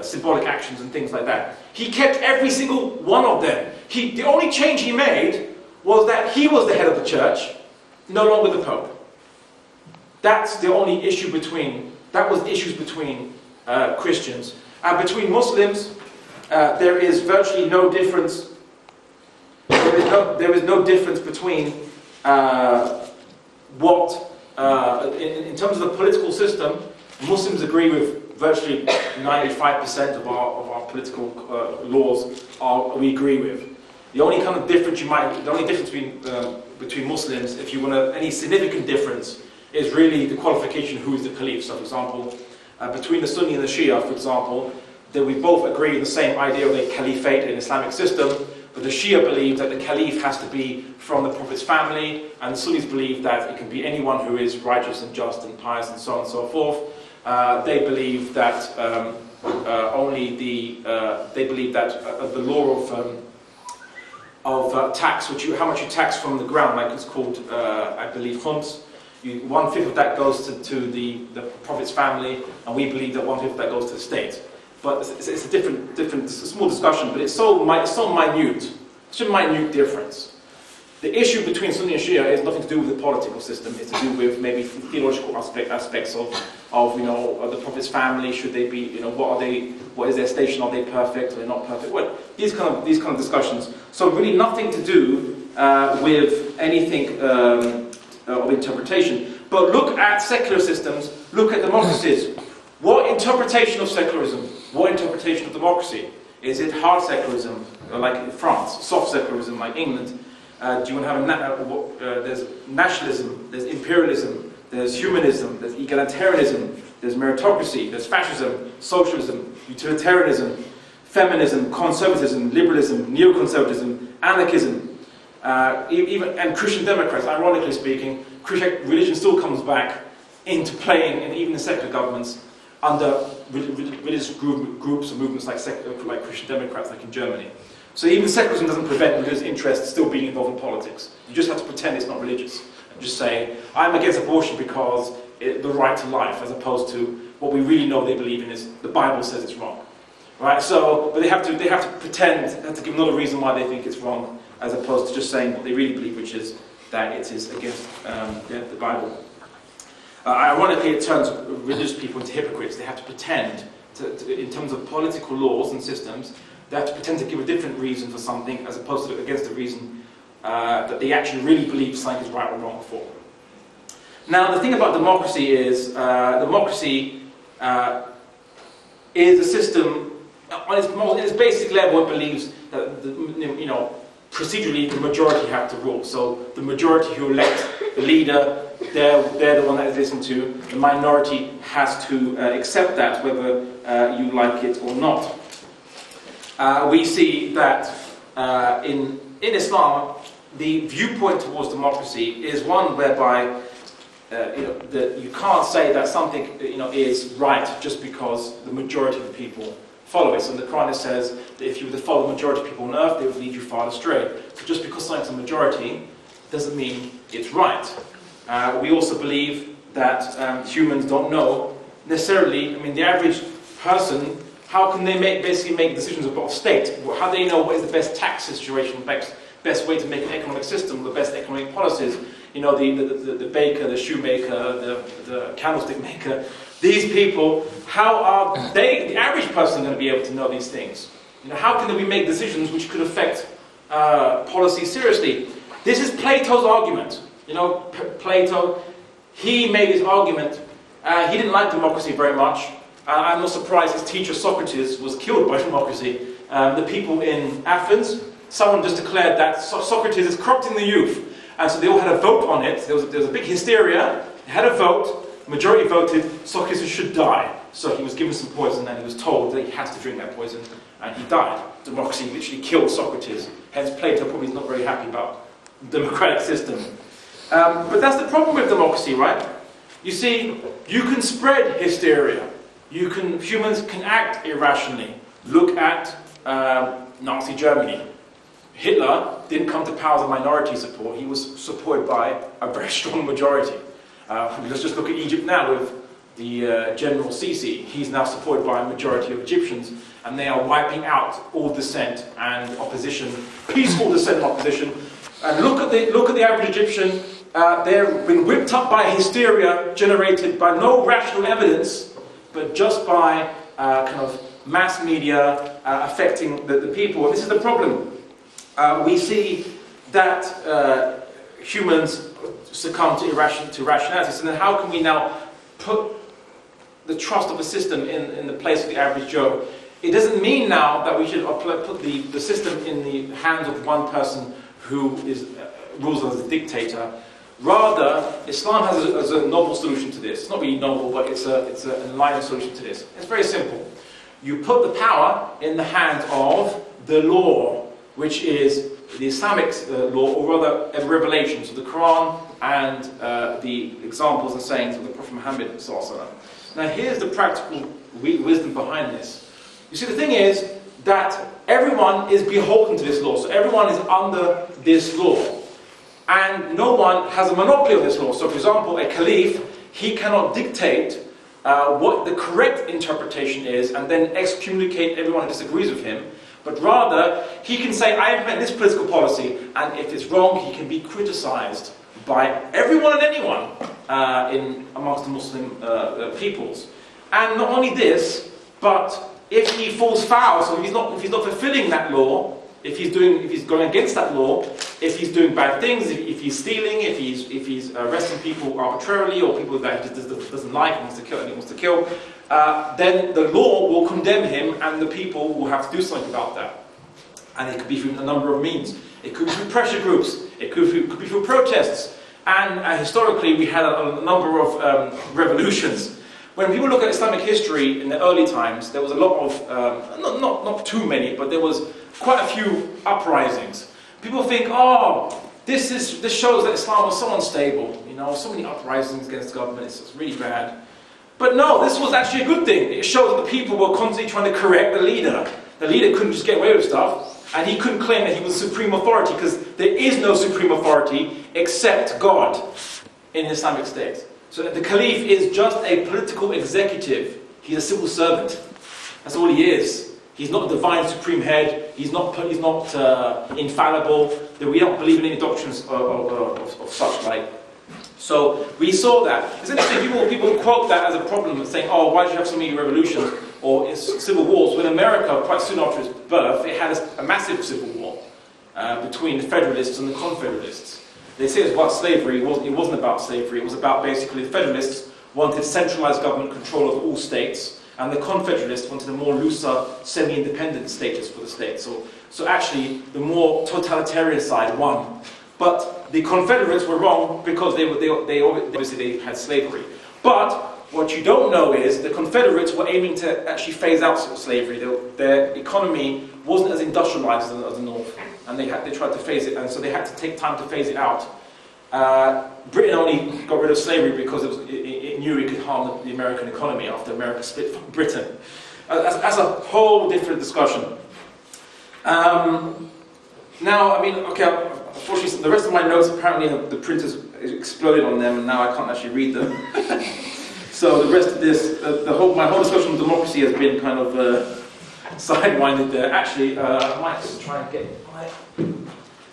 symbolic actions and things like that. He kept every single one of them. The only change he made was that he was the head of the church, no longer the Pope. That's the only issue between Christians. And between Muslims, there is virtually no difference. There is no difference between in terms of the political system. Muslims agree with virtually 95% of our political laws. We agree with. The only kind of difference between Muslims, if you want any significant difference, is really the qualification who is the Caliph. So, for example, between the Sunni and the Shia, for example, that we both agree in the same idea of a caliphate in an Islamic system, but the Shia believe that the Caliph has to be from the Prophet's family, and the Sunnis believe that it can be anyone who is righteous and just and pious and so on and so forth. They believe that the law of tax, how much you tax from the ground, like it's called, I believe, khums. 1/5 of that goes to the Prophet's family, and we believe that 1/5 of that goes to the state. But it's a small discussion, but it's so minute. It's a minute difference. The issue between Sunni and Shia is nothing to do with the political system. It's to do with maybe theological aspects of the Prophet's family. Should they be, what is their station? Are they perfect? Are they not perfect? Well, these kind of discussions. So really nothing to do with anything of interpretation. But look at secular systems. Look at democracies. What interpretation of secularism? What interpretation of democracy? Is it hard secularism, like in France? Soft secularism, like England? Do you want to have there's nationalism, there's imperialism, there's humanism, there's egalitarianism, there's meritocracy, there's fascism, socialism, utilitarianism, feminism, conservatism, liberalism, neoconservatism, anarchism, and Christian Democrats. Ironically speaking, religion still comes back into playing, and even in secular governments, under religious groups or movements like Christian Democrats, like in Germany. So even secularism doesn't prevent religious interests still being involved in politics. You just have to pretend it's not religious. And just say, I'm against abortion because the right to life, as opposed to what we really know they believe in is the Bible says it's wrong. Right? So, but they have to pretend, they have to give another reason why they think it's wrong, as opposed to just saying what they really believe, which is that it is against the Bible. Ironically, it turns religious people into hypocrites. They have to pretend, in terms of political laws and systems, they have to pretend to give a different reason for something, as opposed to look against the reason that they actually really believe something is right or wrong for. Now, the thing about democracy is, democracy is a system, on its basic level, it believes that, procedurally, the majority have to rule. So the majority who elect the leader, they're the one that is listened to. The minority has to accept that, whether you like it or not. We see that in Islam, the viewpoint towards democracy is one whereby that you can't say that something is right just because the majority of the people follow it. So in the Quran it says that if you were to follow the majority of people on earth, they would lead you far astray. So just because something's a majority doesn't mean it's right. We also believe that humans don't know necessarily, I mean the average person, how can they basically make decisions about state? How do they know what is the best tax situation, best way to make an economic system, the best economic policies? You know, the baker, the shoemaker, the candlestick maker. These people, how are they, the average person, going to be able to know these things? You know, how can we make decisions which could affect policy seriously? This is Plato's argument. You know, Plato, he made his argument. He didn't like democracy very much. I'm not surprised his teacher Socrates was killed by democracy. The people in Athens, someone just declared that Socrates is corrupting the youth. And so they all had a vote on it. There was a big hysteria. They had a vote. The majority voted Socrates should die. So he was given some poison and he was told that he has to drink that poison. And he died. Democracy literally killed Socrates. Hence Plato probably is not very happy about the democratic system. But that's the problem with democracy, right? You see, you can spread hysteria. Humans can act irrationally. Look at Nazi Germany. Hitler didn't come to power as a minority support. He was supported by a very strong majority. Let's just look at Egypt now with the General Sisi. He's now supported by a majority of Egyptians, and they are wiping out all dissent and opposition, peaceful dissent and opposition. And look at the average Egyptian. They've been whipped up by hysteria generated by no rational evidence, but just by kind of mass media affecting the people. And this is the problem. We see that humans succumb to rationality. So then how can we now put the trust of a system in the place of the average Joe? It doesn't mean now that we should put the system in the hands of one person who rules as a dictator. Rather, Islam has a novel solution to this. It's not really novel, but it's an enlightened solution to this. It's very simple. You put the power in the hands of the law, which is the Islamic law, or rather a revelation, so the Quran and the examples and sayings of the Prophet Muhammad. Now here's the practical wisdom behind this. You see, the thing is that everyone is beholden to this law, so everyone is under this law. And no one has a monopoly of this law. So for example, a caliph, he cannot dictate what the correct interpretation is and then excommunicate everyone who disagrees with him. But rather, he can say, I implement this political policy, and if it's wrong, he can be criticized by everyone and anyone amongst the Muslim peoples. And not only this, but if he falls foul, so if he's not fulfilling that law, if he's going against that law, if he's doing bad things, if he's stealing, if he's arresting people arbitrarily, or people that he doesn't like and wants to kill, then the law will condemn him, and the people will have to do something about that. And it could be through a number of means. It could be through pressure groups. It could be through protests. And historically, we had a number of revolutions. When people look at Islamic history in the early times, there was a lot of, not too many, but there was quite a few uprisings. People think, oh, this shows that Islam was so unstable. You know, so many uprisings against the government. It's really bad. But no, this was actually a good thing. It showed that the people were constantly trying to correct the leader. The leader couldn't just get away with stuff, and he couldn't claim that he was supreme authority, because there is no supreme authority except God in an Islamic state. So the caliph is just a political executive. He's a civil servant. That's all he is. He's not a divine supreme head. He's not infallible. We don't believe in any doctrines of such like. So we saw that. It's interesting, people quote that as a problem, saying, oh, why did you have so many revolutions or civil wars? When America, quite soon after its birth, it had a massive civil war between the Federalists and the Confederalists. They say it's about slavery. It wasn't about slavery. It was about basically the Federalists wanted centralized government control of all states, and the Confederalists wanted a more looser, semi-independent status for the state. So actually, the more totalitarian side won. But the Confederates were wrong because they obviously had slavery. But what you don't know is the Confederates were aiming to actually phase out slavery. Their economy wasn't as industrialized as the North, and they tried to phase it, and so they had to take time to phase it out. Britain only got rid of slavery because it knew it could harm the American economy after America split from Britain. That's a whole different discussion. Now, I mean, okay, unfortunately, the rest of my notes, apparently the printers exploded on them, and now I can't actually read them. So the rest of this, my whole discussion on democracy has been kind of sidewinded there. Actually, I might just try and get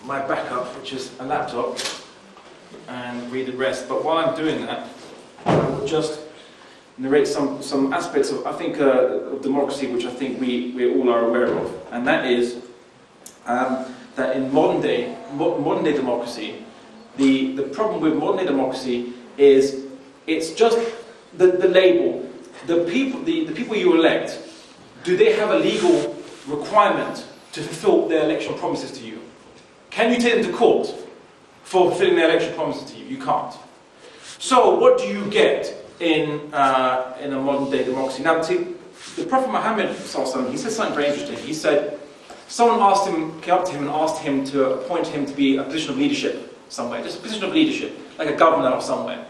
my backup, which is a laptop, and read the rest. But while I'm doing that, I will just narrate some aspects of, I think, of democracy, which I think we all are aware of, and that is that in modern day democracy, the problem with modern day democracy is it's just the label. The people you elect, do they have a legal requirement to fulfill their election promises to you? Can you take them to court for fulfilling their election promises to you? You can't. So what do you get in a modern day democracy? Now, see, the Prophet Muhammad, he said something very interesting. He said, someone came up to him and asked him to appoint him to be a position of leadership somewhere, just a position of leadership, like a governor or somewhere.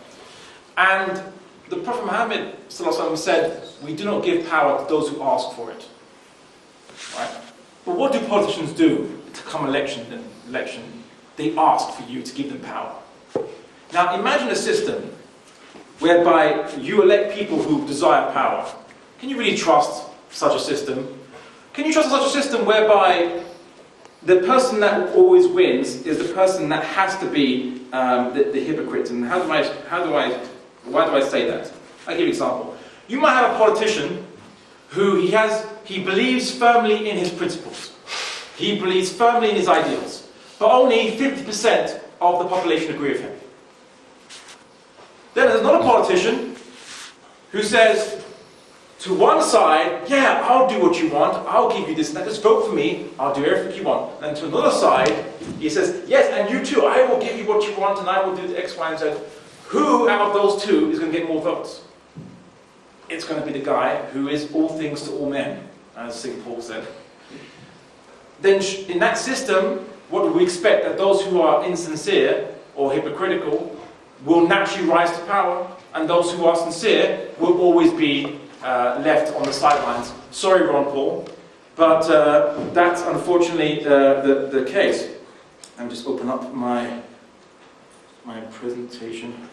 And the Prophet Muhammad said, we do not give power to those who ask for it. Right? But what do politicians do to come election? They ask for you to give them power. Now imagine a system whereby you elect people who desire power. Can you really trust such a system? Can you trust such a system whereby the person that always wins is the person that has to be the hypocrite? And why do I say that? I'll give you an example. You might have a politician who he believes firmly in his principles. He believes firmly in his ideals. But only 50% of the population agree with him. Then there's another politician who says to one side, yeah, I'll do what you want, I'll give you this and that, just vote for me, I'll do everything you want. And to another side, he says, yes, and you too, I will give you what you want and I will do the X, Y, and Z. Who out of those two is going to get more votes? It's going to be the guy who is all things to all men, as St. Paul said. Then in that system, what do we expect? That those who are insincere or hypocritical will naturally rise to power, and those who are sincere will always be left on the sidelines. Sorry, Ron Paul, but that's unfortunately the case. Let me just open up my presentation.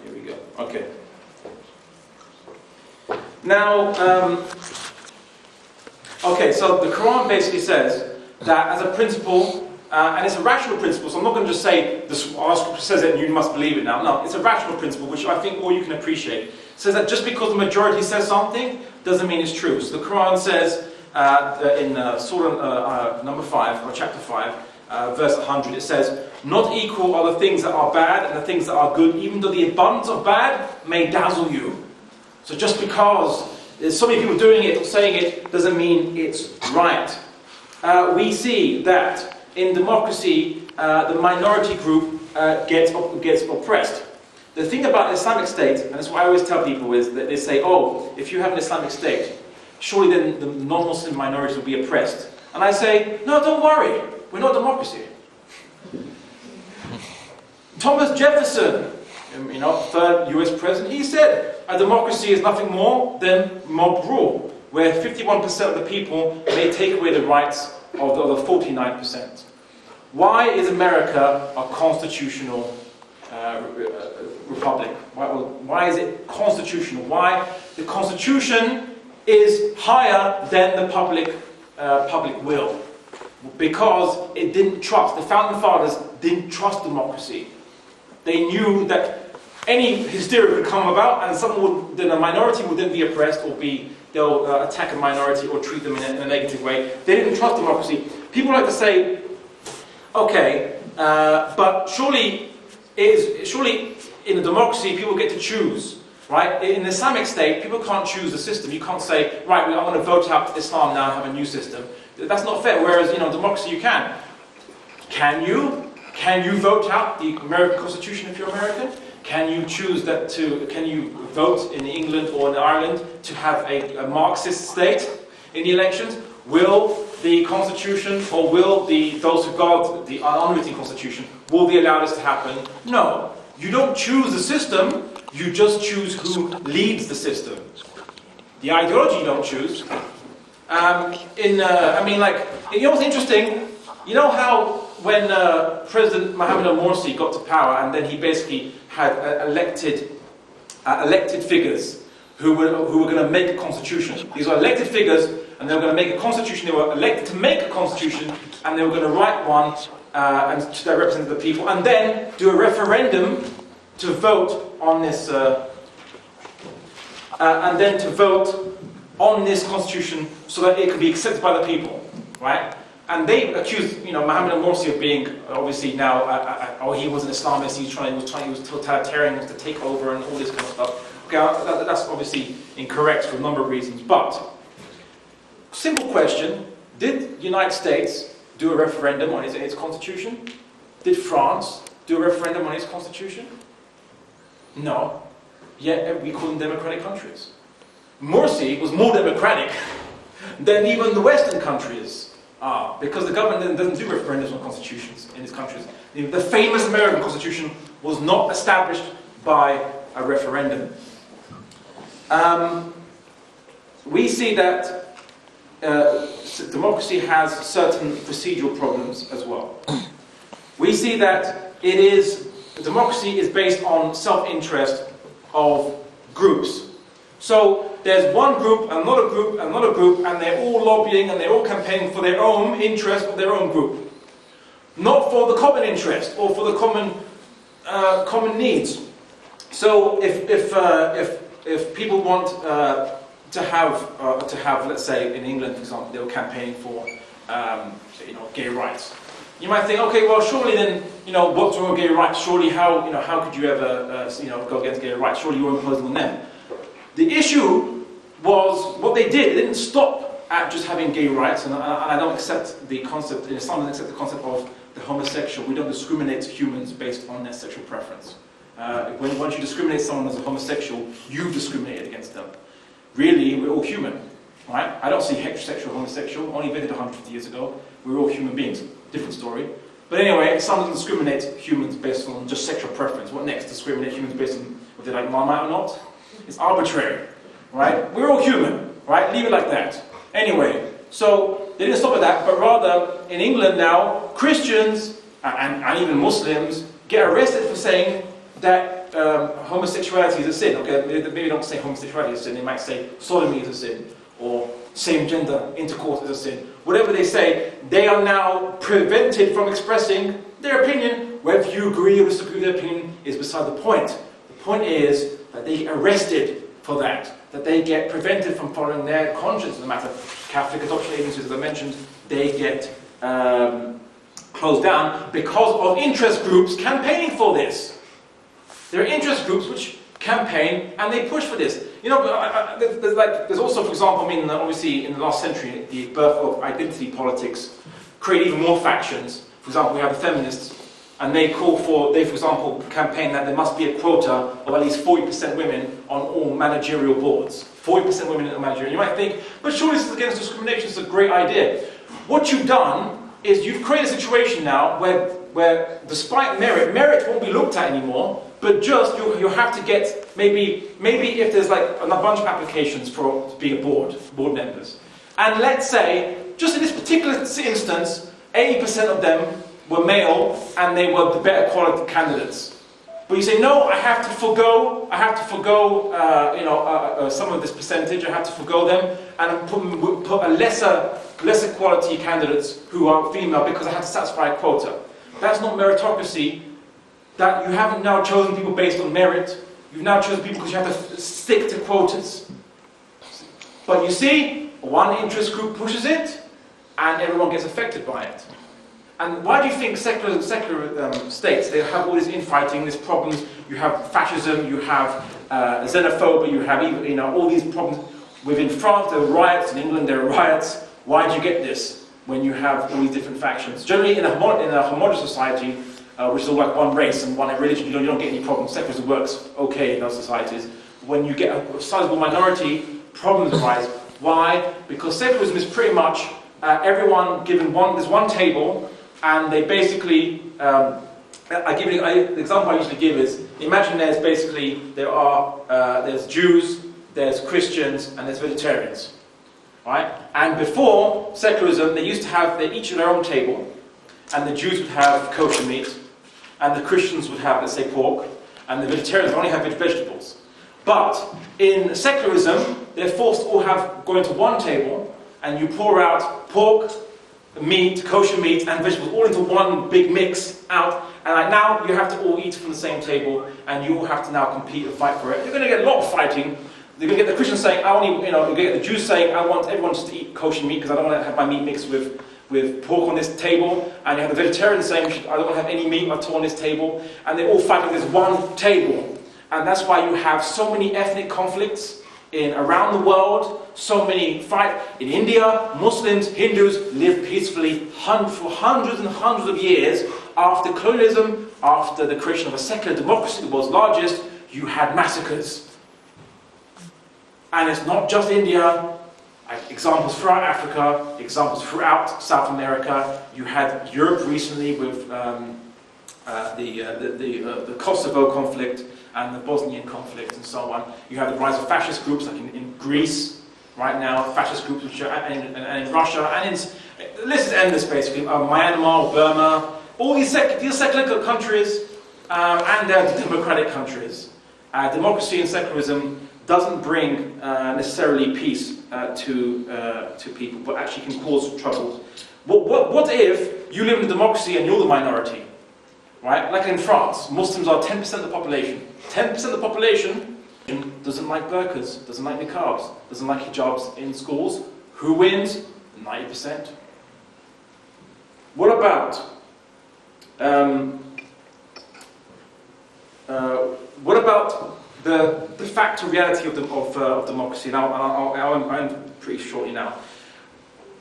Here we go. Okay. Now, okay, so the Quran basically says that as a principle, and it's a rational principle, so I'm not going to just say, our scripture says it and you must believe it now. No, it's a rational principle, which I think all you can appreciate. It says that just because the majority says something, doesn't mean it's true. So the Quran says in Surah number 5, or chapter 5, verse 100, it says, not equal are the things that are bad and the things that are good, even though the abundance of bad may dazzle you. So just because there's so many people doing it or saying it, doesn't mean it's right. We see that in democracy, the minority group gets oppressed. The thing about the Islamic State, and that's what I always tell people, is that they say, oh, if you have an Islamic State, surely then the non-Muslim minorities will be oppressed. And I say, no, don't worry, we're not a democracy. Thomas Jefferson, third US president, he said, a democracy is nothing more than mob rule, where 51% of the people may take away the rights of the other 49%. Why is America a constitutional republic? Why is it constitutional? Why? The Constitution is higher than the public will. Because it didn't trust, the Founding Fathers didn't trust democracy. They knew that any hysteria could come about and then a minority would then be oppressed or they'll attack a minority or treat them in a negative way. They didn't trust democracy. People like to say, okay, but surely in a democracy people get to choose, right? In the Islamic State, people can't choose the system. You can't say, right, I want to vote out Islam now and have a new system. That's not fair, whereas, democracy you can. Can you? Can you vote out the American Constitution if you're American? Can you choose can you vote in England or in Ireland to have a Marxist state in the elections? Will the Constitution, or will those who guard the unwritten Constitution, Will they allow this to happen? No. You don't choose the system, you just choose who leads the system. The ideology you don't choose. You know what's interesting? You know how when President Mohammed al-Morsi got to power and then he basically had elected figures who were going to make a constitution. These were elected figures and they were going to make a constitution. They were elected to make a constitution and they were going to write one and to represent the people and then do a referendum to vote on this constitution so that it could be accepted by the people, right? And they accused, Mohammed al-Morsi of being obviously now, he was an Islamist. He was totalitarian, was to take over and all this kind of stuff. Okay, that's obviously incorrect for a number of reasons. But simple question: did the United States do a referendum on its constitution? Did France do a referendum on its constitution? No. Yet we call them democratic countries. Morsi was more democratic than even the Western countries are, because the government doesn't do referendums on constitutions in these countries. The famous American Constitution was not established by a referendum. We see that democracy has certain procedural problems as well. We see that democracy is based on self-interest of groups. So there's one group, another group, another group, and they're all lobbying and they're all campaigning for their own interest of their own group. Not for the common interest or for the common needs. So if people want to have, let's say in England, for example, they were campaigning for gay rights. You might think, okay, well, surely then, what's wrong with gay rights? Surely how could you ever go against gay rights? Surely you're imposing on them. The issue was what they did. They didn't stop at just having gay rights, and I don't accept the concept, in Islam, I don't accept the concept of the homosexual. We don't discriminate humans based on their sexual preference. Once you discriminate someone as a homosexual, you've discriminated against them. Really, we're all human, right? I don't see heterosexual, homosexual, only invented 150 years ago. We're all human beings. Different story. But anyway, Islam doesn't discriminate humans based on just sexual preference. What next? Discriminate humans based on whether they like Marmite or not? It's arbitrary, right? We're all human, right? Leave it like that. Anyway, so they didn't stop at that, but rather, in England now, Christians and even Muslims get arrested for saying that homosexuality is a sin. Okay, maybe don't say homosexuality is a sin, they might say sodomy is a sin, or same-gender intercourse is a sin. Whatever they say, they are now prevented from expressing their opinion. Whether you agree or disagree with their opinion is beside the point. The point is that they get arrested for that they get prevented from following their conscience in the matter. Catholic adoption agencies, as I mentioned, they get closed down because of interest groups campaigning for this. There are interest groups which campaign and they push for this. There's also, for example, obviously in the last century, the birth of identity politics created even more factions. For example, we have the feminists, and they for example, campaign that there must be a quota of at least 40% women on all managerial boards. 40% women in the managerial. You might think, but surely this is against discrimination, it's a great idea. What you've done is you've created a situation now where despite merit won't be looked at anymore, but just you have to get maybe if there's like a bunch of applications to be a board members. And let's say, just in this particular instance, 80% of them were male and they were the better quality candidates. But you say, no, I have to forgo some of this percentage, I have to forgo them and put a lesser quality candidates who are female because I have to satisfy a quota. That's not meritocracy. That you haven't now chosen people based on merit. You've now chosen people because you have to stick to quotas. But you see, one interest group pushes it and everyone gets affected by it. And why do you think secular states, they have all this infighting, these problems? You have fascism, you have xenophobia, you have all these problems. Within France there are riots, in England there are riots. Why do you get this when you have all these different factions? Generally in a homogeneous society, which is all like one race and one religion, you don't get any problems. Secularism works okay in those societies. When you get a sizable minority, problems arise. Why? Because secularism is pretty much everyone given there's one table, and they basically the example I usually give is, imagine there's Jews, there's Christians, and there's vegetarians, right? And before secularism, they used to have each of their own table, and the Jews would have kosher meat, and the Christians would have, let's say, pork, and the vegetarians would only have vegetables. But in secularism, they're forced to all go into one table, and you pour out pork, meat, kosher meat, and vegetables all into one big mix out. And now you have to all eat from the same table, and you all have to now compete and fight for it. You're going to get a lot of fighting. You're going to get the Christians saying, you're going to get the Jews saying, I want everyone just to eat kosher meat because I don't want to have my meat mixed with pork on this table. And you have the vegetarians saying, I don't want to have any meat at all on this table. And they all fight on this one table. And that's why you have so many ethnic conflicts around the world. So many fights. In India, Muslims, Hindus live peacefully for hundreds and hundreds of years. After colonialism, after the creation of a secular democracy, the world's largest, you had massacres. And it's not just India. Examples throughout Africa, examples throughout South America. You had Europe recently with the Kosovo conflict and the Bosnian conflict and so on. You have the rise of fascist groups like in Greece right now, fascist groups which are and in Russia, and the list is endless basically. Myanmar, Burma, all these secular countries and the democratic countries. Democracy and secularism doesn't bring necessarily peace to people, but actually can cause trouble. What if you live in a democracy and you're the minority? Right? Like in France, Muslims are 10% of the population. 10% of the population doesn't like burqas, doesn't like niqabs, doesn't like hijabs in schools. Who wins? 90%. What about the factual reality of democracy? Now, I'll end pretty shortly now.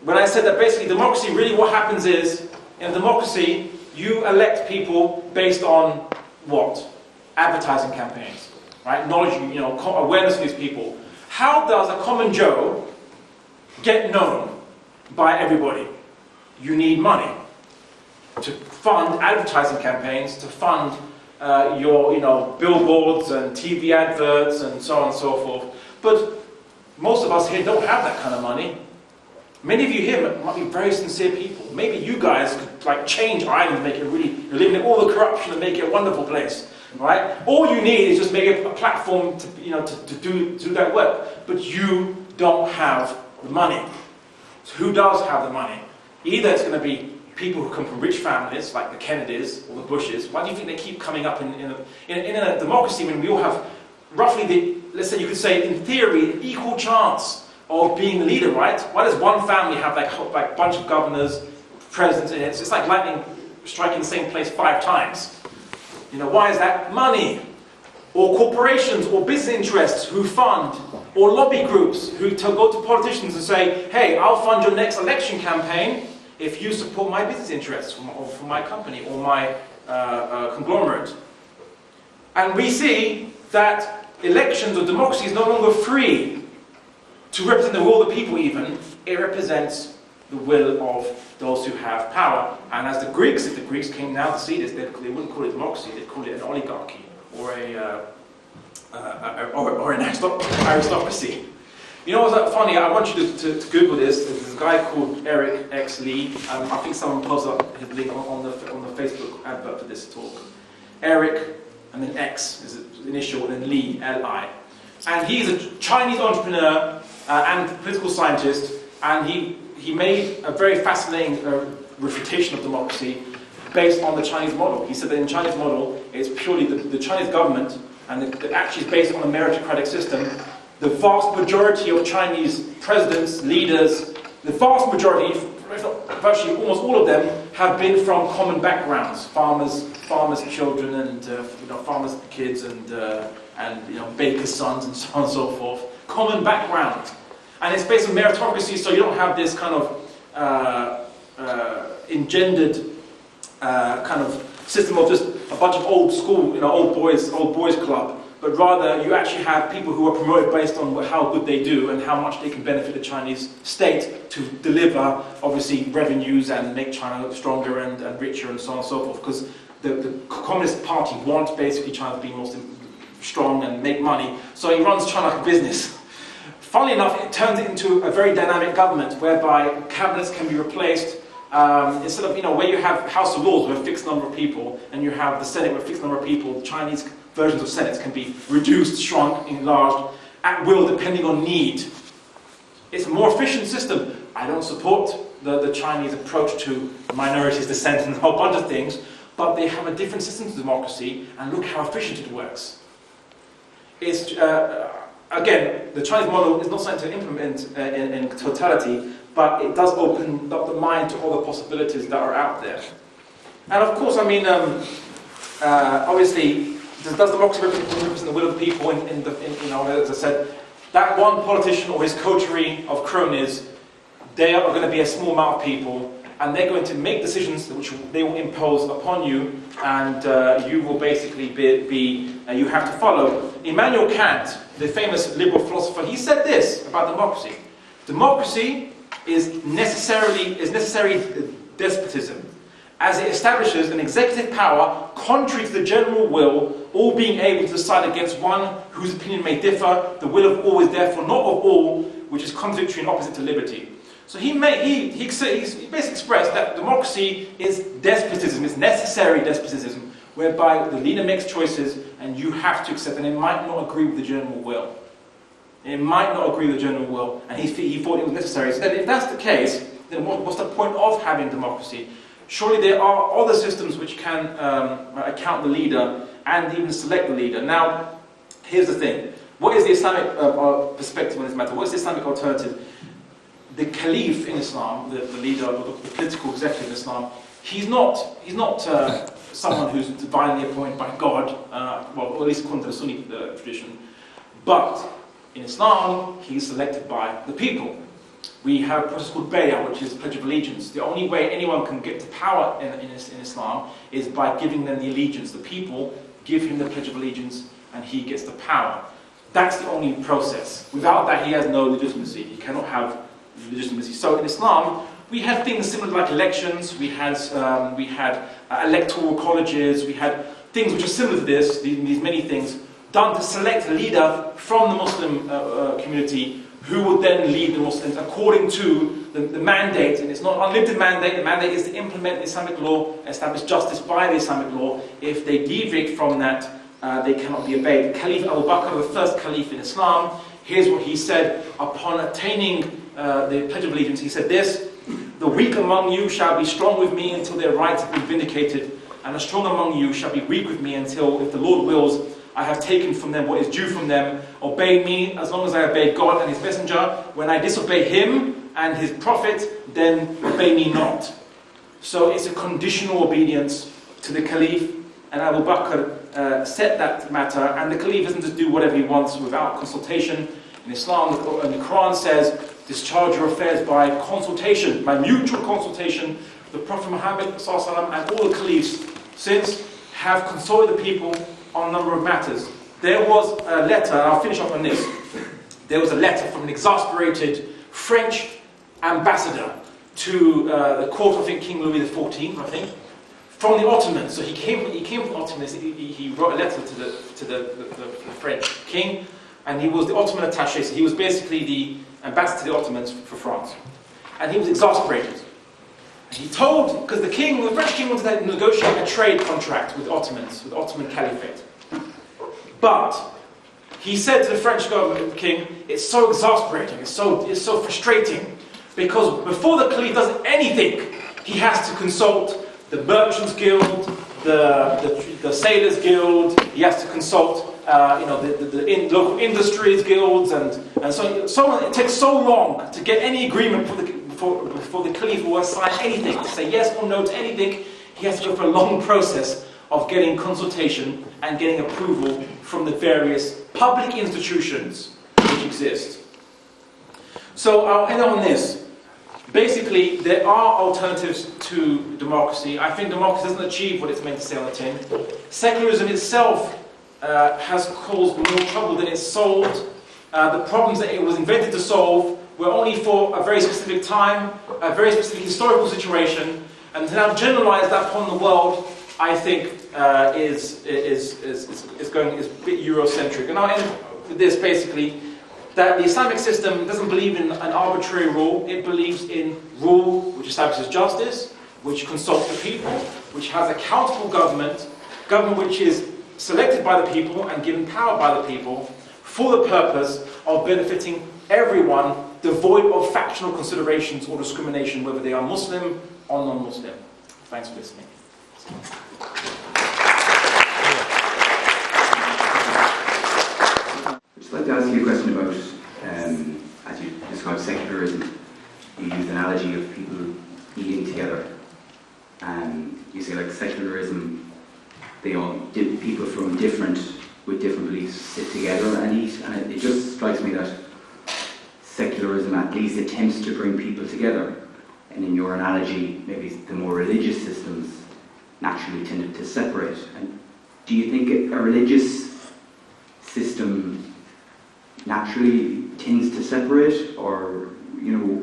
When I said that basically democracy, really what happens is, in a democracy, you elect people based on what? Advertising campaigns, right? Knowledge, awareness of these people. How does a common Joe get known by everybody? You need money to fund advertising campaigns, to fund your billboards and TV adverts and so on and so forth. But most of us here don't have that kind of money. Many of you here might be very sincere people. Maybe you guys could change Ireland, make it really, eliminate all the corruption and make it a wonderful place, right? All you need is just make a platform to do that work. But you don't have the money. So who does have the money? Either it's going to be people who come from rich families, like the Kennedys or the Bushes. Why do you think they keep coming up in a democracy when we all have roughly let's say you could say in theory, an equal chance of being the leader, right? Why does one family have like a bunch of governors, presidents in it? It's like lightning striking the same place 5 times. Why is that? Money. Or corporations or business interests who fund, or lobby groups who go to politicians and say, hey, I'll fund your next election campaign if you support my business interests for my company or my conglomerate. And we see that elections or democracy is no longer free to represent the will of the people even. It represents the will of those who have power. And as the Greeks, if the Greeks came now to see this, they wouldn't call it democracy, they'd call it an oligarchy or an aristocracy. You know what's funny? I want you to Google this. There's a guy called Eric X. Lee. I think someone posted up his link on the Facebook advert for this talk. Eric, and then X is the initial, and then Lee, L-I. And he's a Chinese entrepreneur and political scientist, and he made a very fascinating refutation of democracy based on the Chinese model. He said that in the Chinese model, it's purely the Chinese government, and it actually is based on a meritocratic system. The vast majority of Chinese presidents, leaders, the vast majority, virtually almost all of them, have been from common backgrounds: farmers' children, and farmers' kids, and bakers' sons, and so on and so forth. Common background, and it's based on meritocracy. So you don't have this kind of engendered kind of system of just a bunch of old school, old boys club. But rather, you actually have people who are promoted based on how good they do and how much they can benefit the Chinese state to deliver, obviously, revenues and make China stronger and richer and so on and so forth. Because the Communist Party wants basically China to be more strong and make money, so he runs China like a business. Funnily enough, it turns it into a very dynamic government whereby cabinets can be replaced. Instead of, where you have House of Lords with a fixed number of people, and you have the Senate with a fixed number of people, the Chinese versions of Senates can be reduced, shrunk, enlarged, at will, depending on need. It's a more efficient system. I don't support the Chinese approach to minorities, dissent, and a whole bunch of things, but they have a different system to democracy, and look how efficient it works. It's, again, the Chinese model is not something to implement in totality, but it does open up the mind to all the possibilities that are out there. And of course, I mean, obviously, does democracy represent the will of the people? As I said, that one politician or his coterie of cronies, they are going to be a small amount of people, and they're going to make decisions which they will impose upon you, and you will basically you have to follow. Immanuel Kant, the famous liberal philosopher, he said this about democracy: democracy is necessary despotism, as it establishes an executive power contrary to the general will, all being able to decide against one whose opinion may differ. The will of all is therefore not of all, which is contradictory and opposite to liberty. So he basically expressed that democracy is despotism, it's necessary despotism, whereby the leader makes choices and you have to accept, and it might not agree with the general will. It might not agree with the general will, and he thought it was necessary. So then if that's the case, then what's the point of having democracy? Surely there are other systems which can account the leader and even select the leader. Now, here's the thing. What is the Islamic perspective on this matter? What is the Islamic alternative? The Caliph in Islam, the leader or the political executive in Islam, he's not someone who's divinely appointed by God, or at least according to the Sunni tradition, but in Islam, he's selected by the people. We have a process called Bay'ah, which is Pledge of Allegiance. The only way anyone can get to power in Islam is by giving them the allegiance. The people give him the Pledge of Allegiance, and he gets the power. That's the only process. Without that, he has no legitimacy. He cannot have legitimacy. So in Islam, we had things similar like elections. We had electoral colleges. We had things which are similar to this. These many things done to select a leader from the Muslim community who would then lead the Muslims according to the mandate. And it's not an unlimited mandate. The mandate is to implement the Islamic law, establish justice by the Islamic law. If they deviate from that, they cannot be obeyed. Caliph Abu Bakr, the first caliph in Islam, here's what he said upon attaining the Pledge of Allegiance. He said this: "The weak among you shall be strong with me until their rights have been vindicated, and the strong among you shall be weak with me until, if the Lord wills, I have taken from them what is due from them. Obey me as long as I obey God and His Messenger. When I disobey Him and His Prophet, then obey me not." So it's a conditional obedience to the Caliph, and Abu Bakr set that matter, and the Caliph doesn't just do whatever he wants without consultation. In Islam, the Quran says, discharge your affairs by consultation, by mutual consultation. The Prophet Muhammad and all the Caliphs since have consulted the people on a number of matters. There was a letter, and I'll finish off on this. There was a letter from an exasperated French ambassador to the court, I think King Louis XIV, from the Ottomans. So he came from the Ottomans. He wrote a letter to the French king, and he was the Ottoman attaché. So he was basically the ambassador to the Ottomans for France, and he was exasperated. And he told, because the French king wanted to negotiate a trade contract with the Ottomans, with the Ottoman Caliphate. But he said to the French government, king, it's so exasperating, it's so frustrating, because before the Caliph does anything, he has to consult the Merchants Guild, the Sailors Guild. He has to consult, the local industries guilds, and so it takes so long to get any agreement before the Caliph will assign anything, to say yes or no to anything. He has to go through a long process of getting consultation and getting approval from the various public institutions which exist. So I'll end on this. Basically, there are alternatives to democracy. I think democracy doesn't achieve what it's meant to say on the tin. Secularism itself has caused more trouble than it's solved. The problems that it was invented to solve were only for a very specific time, a very specific historical situation, and to now generalize that upon the world, I think is a bit Eurocentric. And I'll end with this basically, that the Islamic system doesn't believe in an arbitrary rule. It believes in rule which establishes justice, which consults the people, which has accountable government which is selected by the people and given power by the people for the purpose of benefiting everyone, devoid of factional considerations or discrimination, whether they are Muslim or non-Muslim. Thanks for listening. I'd like to ask you a question about, as you describe secularism, you use the analogy of people eating together. You say, like, secularism, people from with different beliefs sit together and eat, and it just strikes me that secularism at least attempts to bring people together. And in your analogy, maybe the more religious systems naturally tended to separate. And do you think a religious system naturally tends to separate, or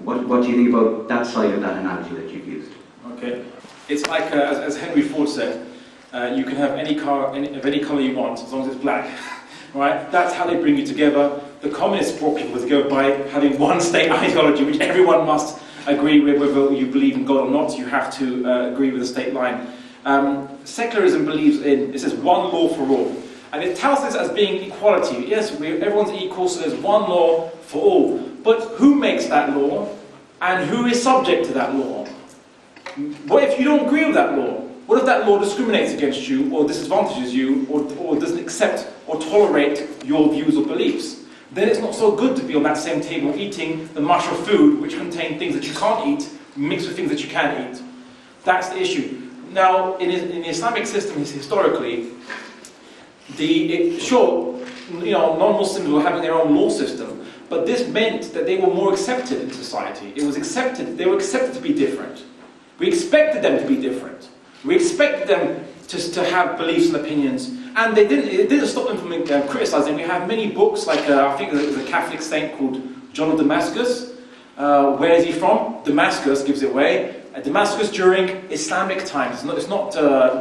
what do you think about that side of that analogy that you've used? Okay, it's like as Henry Ford said, you can have any car of any colour you want as long as it's black, right? That's how they bring you together. The communists brought people together by having one state ideology, which everyone must agree with, whether you believe in God or not. You have to agree with the state line. Secularism believes in, it says, one law for all. And it tells us as being equality. Yes, everyone's equal, so there's one law for all. But who makes that law? And who is subject to that law? What if you don't agree with that law? What if that law discriminates against you, or disadvantages you, or doesn't accept or tolerate your views or beliefs? Then it's not so good to be on that same table eating the mush of food which contain things that you can't eat, mixed with things that you can eat. That's the issue. Now, in the Islamic system, historically, non-Muslims were having their own law system, but this meant that they were more accepted in society. They were accepted to be different. We expected them to be different. We expected them to have beliefs and opinions, and it didn't stop them from criticizing. We have many books, like I think there's a Catholic saint called John of Damascus. Where is he from? Damascus gives it away. Damascus during Islamic times. It's not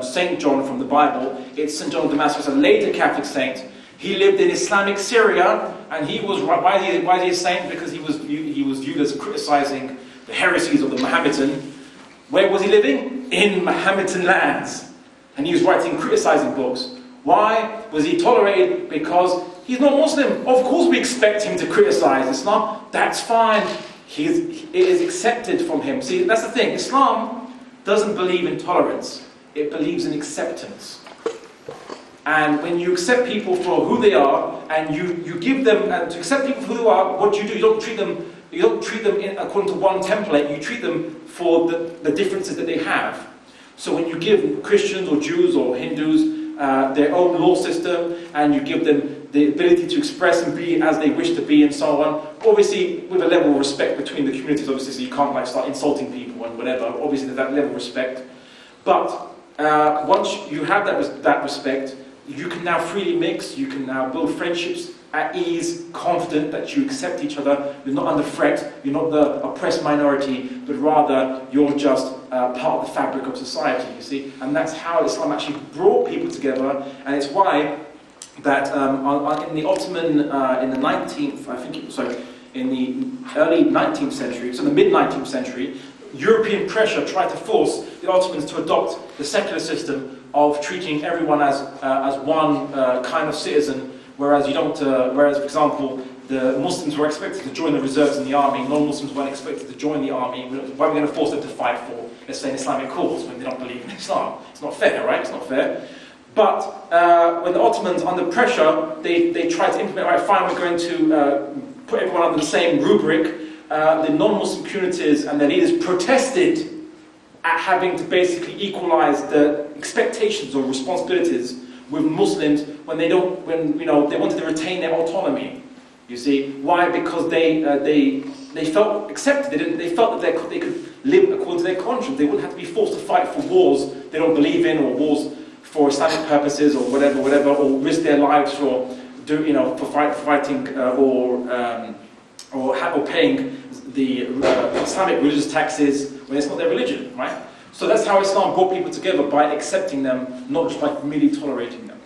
Saint John from the Bible. It's St. John of Damascus, a later Catholic saint. He lived in Islamic Syria, and he was why is he a saint? Because he was viewed as criticizing the heresies of the Mohammedan. Where was he living? In Mohammedan lands, and he was writing criticizing books. Why was he tolerated? Because he's not Muslim. Of course, we expect him to criticize Islam. That's fine. It is accepted from him. See, that's the thing. Islam doesn't believe in tolerance. It believes in acceptance. And when you accept people for who they are, and you give them, and to accept people for who they are, what you don't treat them according to one template. You treat them for the differences that they have. So when you give Christians or Jews or Hindus their own law system, and you give them the ability to express and be as they wish to be, and so on. Obviously, with a level of respect between the communities, obviously, so you can't start insulting people and whatever. Obviously, there's that level of respect. But once you have that respect, you can now freely mix. You can now build friendships at ease, confident that you accept each other. You're not under threat. You're not the oppressed minority, but rather you're just part of the fabric of society. You see, and that's how Islam actually brought people together, and it's why that in the Ottoman, in the 19th, in the early 19th century, so the mid-19th century, European pressure tried to force the Ottomans to adopt the secular system of treating everyone as one kind of citizen, whereas for example, the Muslims were expected to join the reserves in the army, non-Muslims weren't expected to join the army. Why are we going to force them to fight for, let's say, an Islamic cause when they don't believe in Islam? It's not fair, right? It's not fair. But when the Ottomans, under pressure, they tried to implement, right, fine, we're going to put everyone under the same rubric. The non-Muslim communities and their leaders protested at having to basically equalize the expectations or responsibilities with Muslims when they wanted to retain their autonomy. You see, why? Because they felt accepted. They felt that they could live according to their conscience. They wouldn't have to be forced to fight for wars they don't believe in, or wars for Islamic purposes, or whatever, or risk their lives for fighting or paying the Islamic religious taxes when it's not their religion, right? So that's how Islam brought people together, by accepting them, not just by merely tolerating them.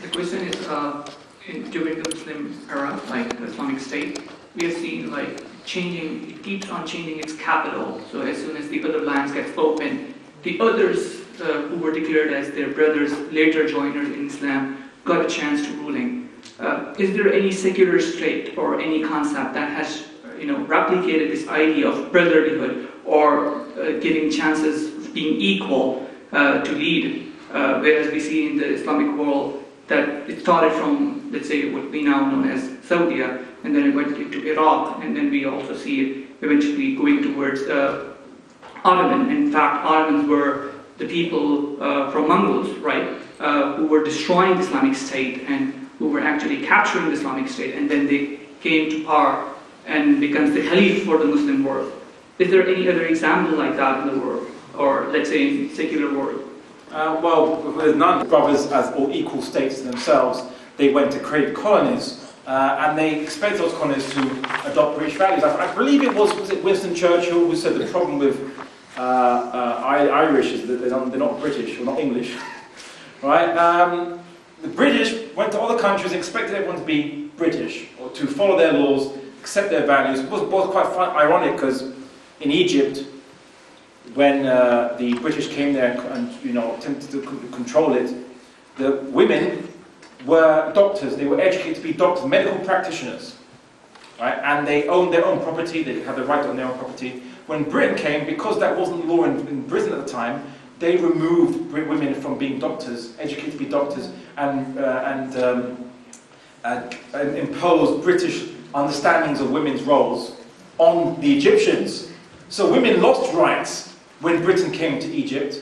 The question is, during the Muslim era, like the Islamic State, we have seen like changing, it keeps on changing its capital. So as soon as the other lands get open, the others who were declared as their brothers, later joiners in Islam, got a chance to ruling. Is there any secular state or any concept that has replicated this idea of brotherhood or giving chances of being equal to lead? Whereas we see in the Islamic world that it started from, let's say, what we now know as Saudi, and then it went into Iraq, and then we also see it eventually going towards Ottoman. In fact, Ottomans were the people from Mongols, right, who were destroying the Islamic State and who were actually capturing the Islamic State, and then they came to power and becomes the Caliph for the Muslim world. Is there any other example like that in the world, or let's say in the secular world? Well, with none of the brothers as all equal states to themselves, they went to create colonies, and they expected those colonies to adopt British values. I believe it was it Winston Churchill who said the problem with Irish is that they're not British or not English, right? The British went to other countries and expected everyone to be British, or to follow their laws, accept their values. It was both quite ironic, because in Egypt, when the British came there and attempted to control it, the women were doctors. They were educated to be doctors, medical practitioners, right? And they owned their own property. They had the right to own their own property. When Britain came, because that wasn't law in Britain at the time, they removed women from being doctors, educated to be doctors, and imposed British understandings of women's roles on the Egyptians. So women lost rights when Britain came to Egypt.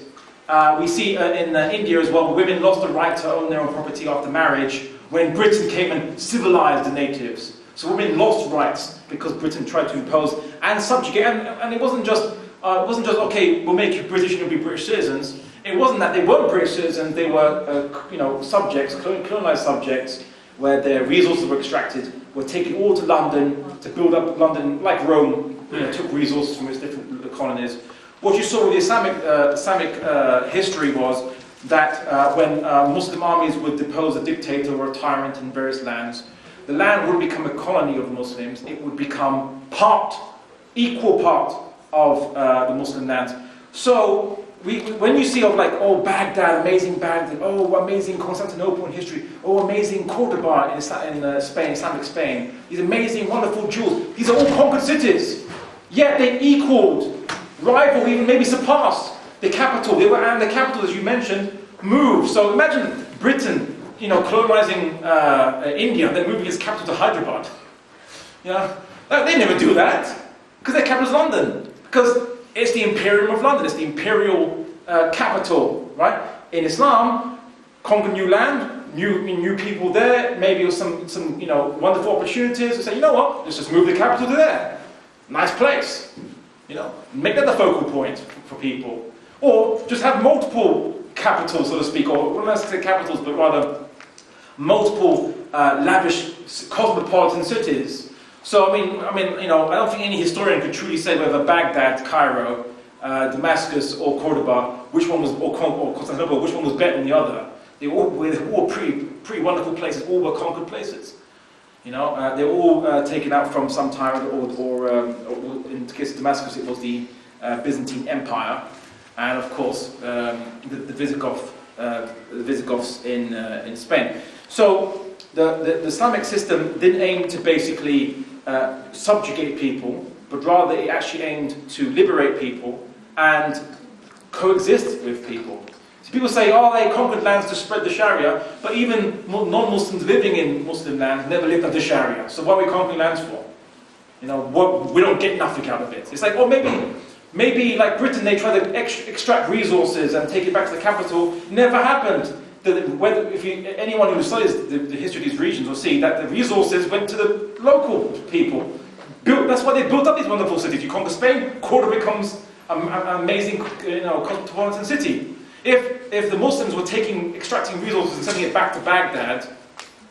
We see in India as well, women lost the right to own their own property after marriage when Britain came and civilized the natives. So women lost rights because Britain tried to impose and subjugate. And it wasn't just okay, we'll make you British and you'll be British citizens. It wasn't that they weren't British citizens; they were subjects, colonized subjects, where their resources were extracted, were taken all to London to build up London, like Rome. Took resources from its different colonies. What you saw with the Islamic history was that when Muslim armies would depose a dictator or a tyrant in various lands, the land would become a colony of Muslims. It would become equal part of the Muslim lands. So when you see of Baghdad, amazing Baghdad, amazing Constantinople in history, amazing Cordoba in Spain, Islamic Spain, these amazing, wonderful jewels, these are all conquered cities. Yet they equaled, rivaled, even maybe surpassed the capital. And the capital, as you mentioned, moved. So imagine Britain, colonizing India, then moving its capital to Hyderabad. They never do that, because their capital is London. Because it's the Imperium of London, it's the imperial capital, right? In Islam, conquer new land, new people there, maybe some wonderful opportunities. We say, you know what? Let's just move the capital to there. Nice place, make that the focal point for people. Or just have multiple capitals, so to speak, or well, not say capitals, but rather multiple lavish cosmopolitan cities. So I don't think any historian could truly say whether Baghdad, Cairo, Damascus, or Cordoba, or Constantinople, which one was better than the other. They were all pretty wonderful places. All were conquered places. They were all taken out from some tyrant, or in the case of Damascus, it was the Byzantine Empire, and of course the Visigoths in Spain. So the Islamic system didn't aim to basically subjugate people, but rather it actually aimed to liberate people and coexist with people. So people say, they conquered lands to spread the Sharia, but even non-Muslims living in Muslim lands never lived under Sharia. So what are we conquering lands for? We don't get nothing out of it. It's like, maybe like Britain, they try to extract resources and take it back to the capital. Never happened. Anyone who studies the history of these regions will see that the resources went to the local people. That's why they built up these wonderful cities. You conquer Spain, Cordoba becomes an amazing cosmopolitan city. If the Muslims were extracting resources and sending it back to Baghdad,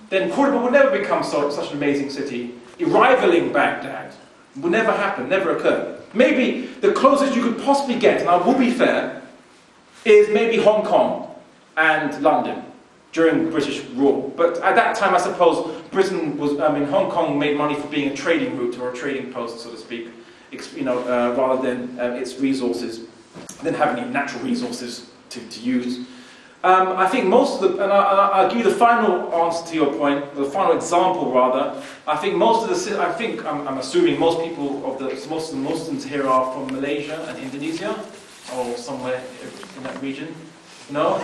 then Cordoba would never become such an amazing city. Rivaling Baghdad would never happen, never occur. Maybe the closest you could possibly get, and I will be fair, is maybe Hong Kong and London during British rule. But at that time, I suppose Britain was, Hong Kong made money for being a trading route or a trading post, so to speak, rather than its resources, than having any natural resources to use. I think most of the, and I'll give you the final answer to your point, the final example rather. I think most of the, I'm assuming most people most of the Muslims here are from Malaysia and Indonesia, or somewhere in that region. No?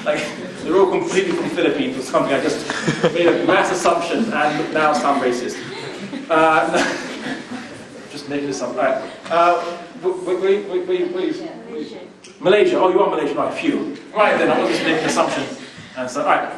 Like, they're all completely from the Philippines or something. I just made a mass assumption and now sound racist. Just making this up. Right. Malaysia. Oh, you are Malaysian, right? Phew. Right then, I was just making an assumption. And so, right.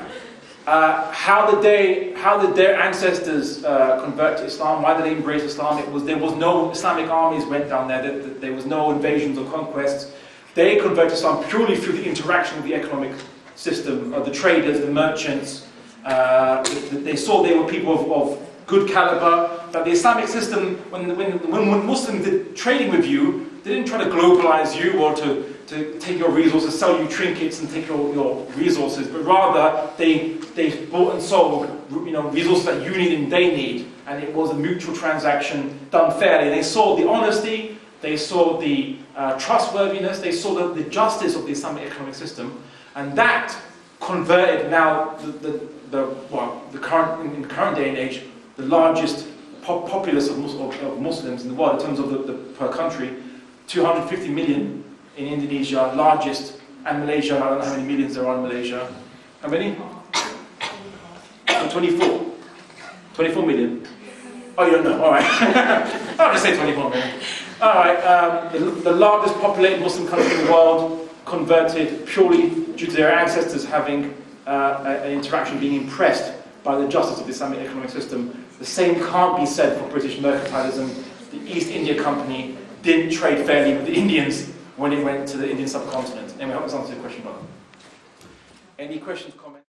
How did their ancestors convert to Islam? Why did they embrace Islam? There was no Islamic armies went down there. There was no invasions or conquests. They converted to Islam purely through the interaction with the economic system of the traders, the merchants. They saw they were people of good caliber. That the Islamic system, when Muslims did trading with you, they didn't try to globalize you or to take your resources, sell you trinkets and take your resources, but rather they bought and sold resources that you need and they need, and it was a mutual transaction done fairly. They saw the honesty, they saw the trustworthiness, they saw the justice of the Islamic economic system, and that converted now in the current day and age the largest populace of Muslims in the world in terms of the per country, 250 million in Indonesia, largest, and Malaysia. I don't know how many millions there are in Malaysia. How many? 24. 24 million. Oh, you don't know? All right. I'll just say 24 million. All right. The largest populated Muslim country in the world, converted purely due to their ancestors having an interaction, being impressed by the justice of the Islamic economic system. The same can't be said for British mercantilism. The East India Company didn't trade fairly with the Indians when it went to the Indian subcontinent. Anyway, I hope this answers your question, brother. Any questions, comments?